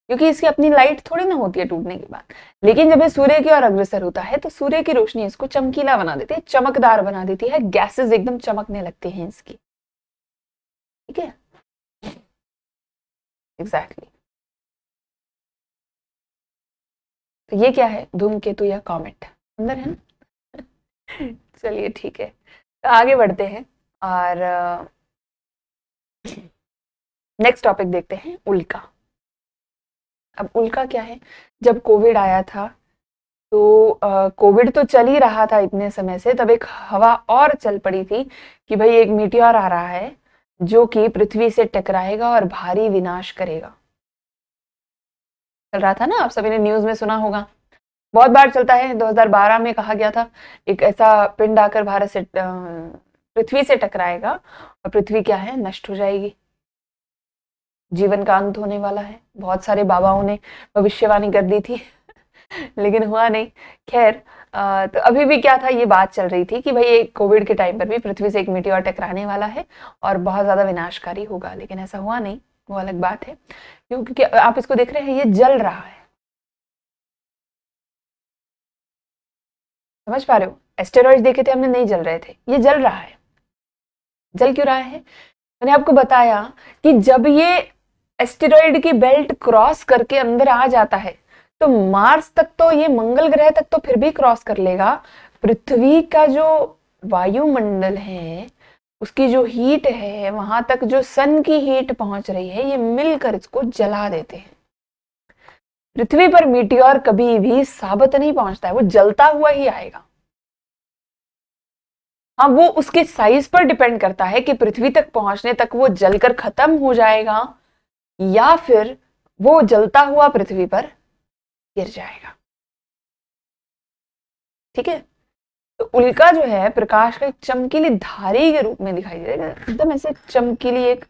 क्योंकि इसकी अपनी लाइट थोड़ी ना होती है टूटने के बाद। लेकिन जब ये सूर्य की ओर अग्रसर होता है तो सूर्य की रोशनी इसको चमकीला बना देती है, चमकदार बना देती है, गैसेस एकदम चमकने लगती हैं इसकी। ठीक है, एग्जैक्टली। तो ये क्या है, धूमकेतु या कॉमेट, अंदर है ना। चलिए ठीक है, तो आगे बढ़ते हैं और नेक्स्ट टॉपिक देखते हैं, उल्का। अब उल्का क्या है? जब कोविड आया था तो कोविड तो चल ही रहा था इतने समय से, तब एक हवा और चल पड़ी थी कि भाई एक मीटियोर आ रहा है जो कि पृथ्वी से टकराएगा और भारी विनाश करेगा। चल रहा था ना, आप सभी ने न्यूज में सुना होगा, बहुत बार चलता है। 2012 में कहा गया था एक ऐसा पिंड आकर भारत से पृथ्वी से टकराएगा और पृथ्वी क्या है, नष्ट हो जाएगी, जीवन का अंत होने वाला है। बहुत सारे बाबाओं ने भविष्यवाणी कर दी थी लेकिन हुआ नहीं। खैर, तो अभी भी क्या था, ये बात चल रही थी कि भाई कोविड के टाइम पर भी पृथ्वी से एक मीटियोर टकराने वाला है और बहुत ज्यादा विनाशकारी होगा, लेकिन ऐसा हुआ नहीं, वो अलग बात है। क्योंकि आप इसको देख रहे हैं, ये जल रहा है, समझ पा रहे हो? एस्टेरॉइड देखे थे हमने, नहीं जल रहे थे, ये जल रहा है। जल क्यों रहा है? मैंने आपको बताया कि जब ये एस्टेरॉइड की बेल्ट क्रॉस करके अंदर आ जाता है तो मार्स तक तो, ये मंगल ग्रह तक तो फिर भी क्रॉस कर लेगा, पृथ्वी का जो वायुमंडल है, उसकी जो हीट है, वहां तक जो सन की हीट पहुंच रही है, ये मिलकर इसको जला देते हैं। पृथ्वी पर मीटियोर कभी भी साबुत नहीं पहुंचता है, वो जलता हुआ ही आएगा। हाँ, वो उसके साइज पर डिपेंड करता है कि पृथ्वी तक पहुंचने तक वो जलकर खत्म हो जाएगा या फिर वो जलता हुआ पृथ्वी पर गिर जाएगा। ठीक है, तो उल्का जो है प्रकाश का एक चमकीली धारी के रूप में दिखाई देगा, एकदम ऐसे चमकीली एक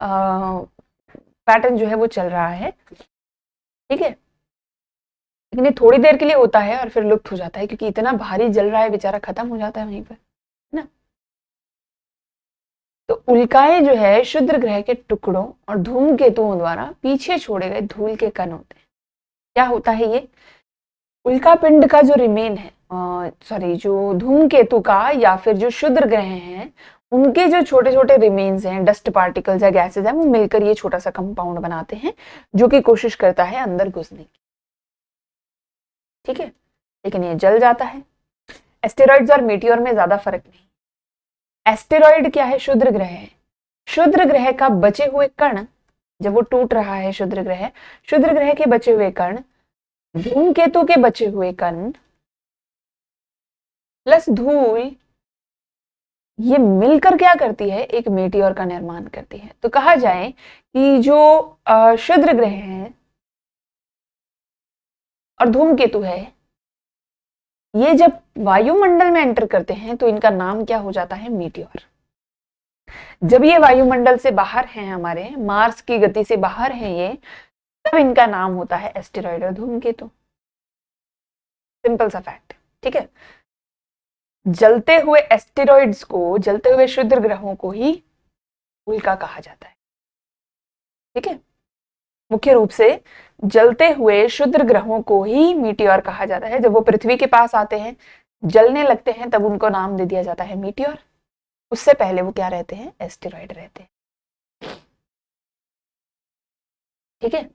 पैटर्न जो है वो चल रहा है। ठीक है, लेकिन ये थोड़ी देर के लिए होता है और फिर लुप्त हो जाता है, क्योंकि इतना भारी जल रहा है, बेचारा खत्म हो जाता है वहीं पर, है ना। तो उल्काएं जो है क्षुद्र ग्रह के टुकड़ों और धूमकेतुओं द्वारा पीछे छोड़े गए धूल के कण होते हैं। क्या होता है ये? उल्का पिंड का जो रिमेन है, सॉरी, जो धूमकेतु का या फिर जो क्षुद्र ग्रह हैं, उनके जो छोटे छोटे रिमेन्स हैं, डस्ट पार्टिकल्स या गैसेस हैं, वो मिलकर ये छोटा सा कंपाउंड बनाते हैं जो कि कोशिश करता है अंदर घुसने की। ठीक है, लेकिन ये जल जाता है। एस्टेरॉइड्स और मीटियोर में ज्यादा फर्क नहीं। एस्टेरॉइड क्या है? क्षुद्र ग्रह है। क्षुद्र ग्रह का बचे हुए कण, जब वो टूट रहा है क्षुद्र ग्रह के बचे हुए कण, धूमकेतु के बचे हुए कण प्लस धूल, ये मिलकर क्या करती है? एक मीटियोर का निर्माण करती है। तो कहा जाए कि जो क्षुद्र ग्रह है और धूमकेतु है, ये जब वायुमंडल में एंटर करते हैं तो इनका नाम क्या हो जाता है? मीटियोर। जब ये वायुमंडल से बाहर हैं, हमारे मार्स की गति से बाहर हैं ये, तब इनका नाम होता है एस्टेरॉइड और धूमकेतु। सिंपल सा फैक्ट। ठीक है, जलते हुए एस्टेरॉइड्स को, जलते हुए क्षुद्र ग्रहों को ही उल्का कहा जाता है। ठीक है, मुख्य रूप से जलते हुए क्षुद्र ग्रहों को ही मीटियोर कहा जाता है। जब वो पृथ्वी के पास आते हैं, जलने लगते हैं, तब उनको नाम दे दिया जाता है मीटियोर। उससे पहले वो क्या रहते हैं? एस्टेरॉइड रहते हैं। ठीक है,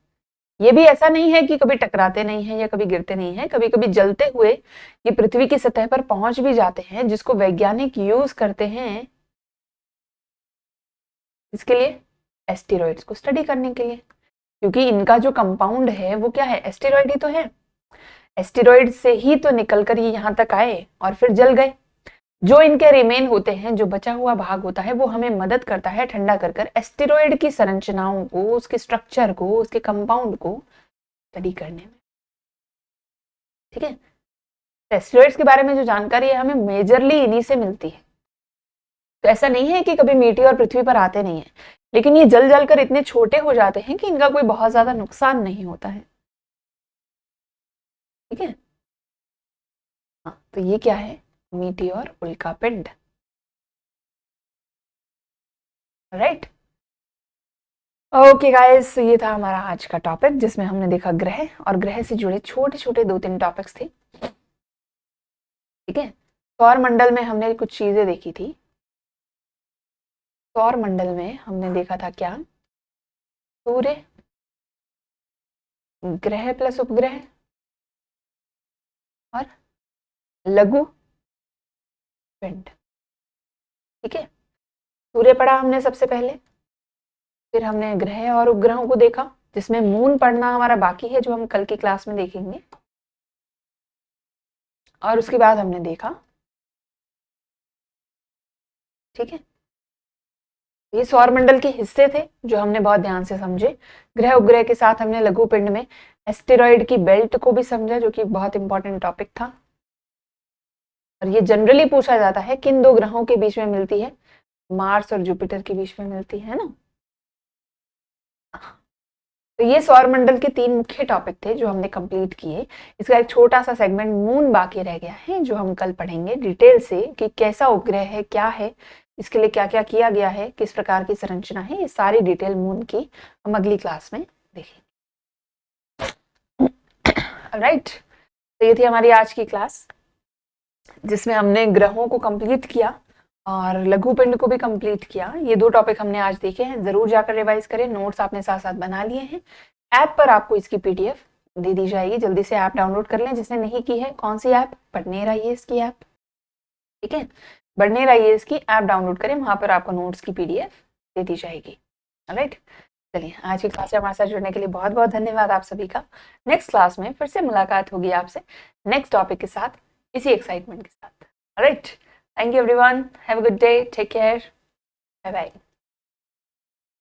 ये भी ऐसा नहीं है कि कभी टकराते नहीं है या कभी गिरते नहीं है, कभी कभी जलते हुए ये पृथ्वी की सतह पर पहुंच भी जाते हैं, जिसको वैज्ञानिक यूज करते हैं इसके लिए, एस्टेरॉइड्स को स्टडी करने के लिए, क्योंकि इनका जो कंपाउंड है वो क्या है? एस्टेरॉइड ही तो है। एस्टेरॉइड से ही तो निकलकर ये यहाँ तक आए और फिर जल गए। जो इनके रिमेन होते हैं, जो बचा हुआ भाग होता है, वो हमें मदद करता है ठंडा कर कर एस्टेरॉइड की संरचनाओं को, उसके स्ट्रक्चर को, उसके कंपाउंड को स्टडी करने में। ठीक है, एस्टेरॉइड्स के बारे में जो जानकारी है हमें मेजरली इन्हीं से मिलती है। तो ऐसा नहीं है कि कभी मीटियोर पृथ्वी पर आते नहीं है, लेकिन ये जल जल कर इतने छोटे हो जाते हैं कि इनका कोई बहुत ज्यादा नुकसान नहीं होता है। ठीक है, हाँ, तो ये क्या है? मीटियोर, उल्का पिंड। राइट, ओके गाइस, ये था हमारा आज का टॉपिक, जिसमें हमने देखा ग्रह और ग्रह से जुड़े छोटे छोटे 2-3 टॉपिक्स थे। ठीक है, सौर मंडल में हमने कुछ चीजें देखी थी। सौर मंडल में हमने देखा था क्या? सूर्य, ग्रह प्लस उपग्रह और लघु पिंड। ठीक है, सूर्य पढ़ा हमने सबसे पहले, फिर हमने ग्रह और उपग्रहों को देखा, जिसमें मून पढ़ना हमारा बाकी है, जो हम कल की क्लास में देखेंगे। और उसके बाद हमने देखा, ठीक है, ये सौर मंडल के हिस्से थे जो हमने बहुत ध्यान से समझे। ग्रह उपग्रह के साथ हमने लघु पिंड में एस्टेरॉइड की बेल्ट को भी समझा, जो कि बहुत इंपॉर्टेंट टॉपिक था। और ये जनरली पूछा जाता है किन दो ग्रहों के बीच में मिलती है, मार्स और जुपिटर के बीच में मिलती है ना। तो ये सौरमंडल के 3 मुख्य टॉपिक थे जो हमने कंप्लीट किए। इसका एक छोटा सा सेगमेंट मून बाकी रह गया है, जो हम कल पढ़ेंगे डिटेल से कि कैसा उपग्रह है, क्या है, इसके लिए क्या क्या किया गया है, किस प्रकार की संरचना है, ये सारी डिटेल मून की हम अगली क्लास में देखेंगे। राइट, तो ये थी हमारी आज की क्लास, जिसमें हमने ग्रहों को कंप्लीट किया और लघु पिंड को भी कंप्लीट किया। ये 2 टॉपिक हमने आज देखे हैं, जरूर जाकर रिवाइज करें। नोट्स आपने साथ साथ बना लिए हैं। ऐप पर आपको इसकी पीडीएफ दे दी जाएगी, जल्दी से ऐप डाउनलोड कर लें जिसने नहीं की है। कौन सी ऐप? बढ़नेर आईएएस की ऐप, ठीक है। बढ़नेर आईएएस की ऐप डाउनलोड करें, वहां पर आपको नोट्स की पीडीएफ दे दी जाएगी। ऑलराइट, चलिए आज की क्लास में हमारे साथ जुड़ने के लिए बहुत बहुत धन्यवाद आप सभी का। नेक्स्ट क्लास में फिर से मुलाकात होगी आपसे नेक्स्ट टॉपिक के साथ, इसी एक्साइटमेंट के साथ। Alright, thank you everyone, have a good day, take care, bye bye.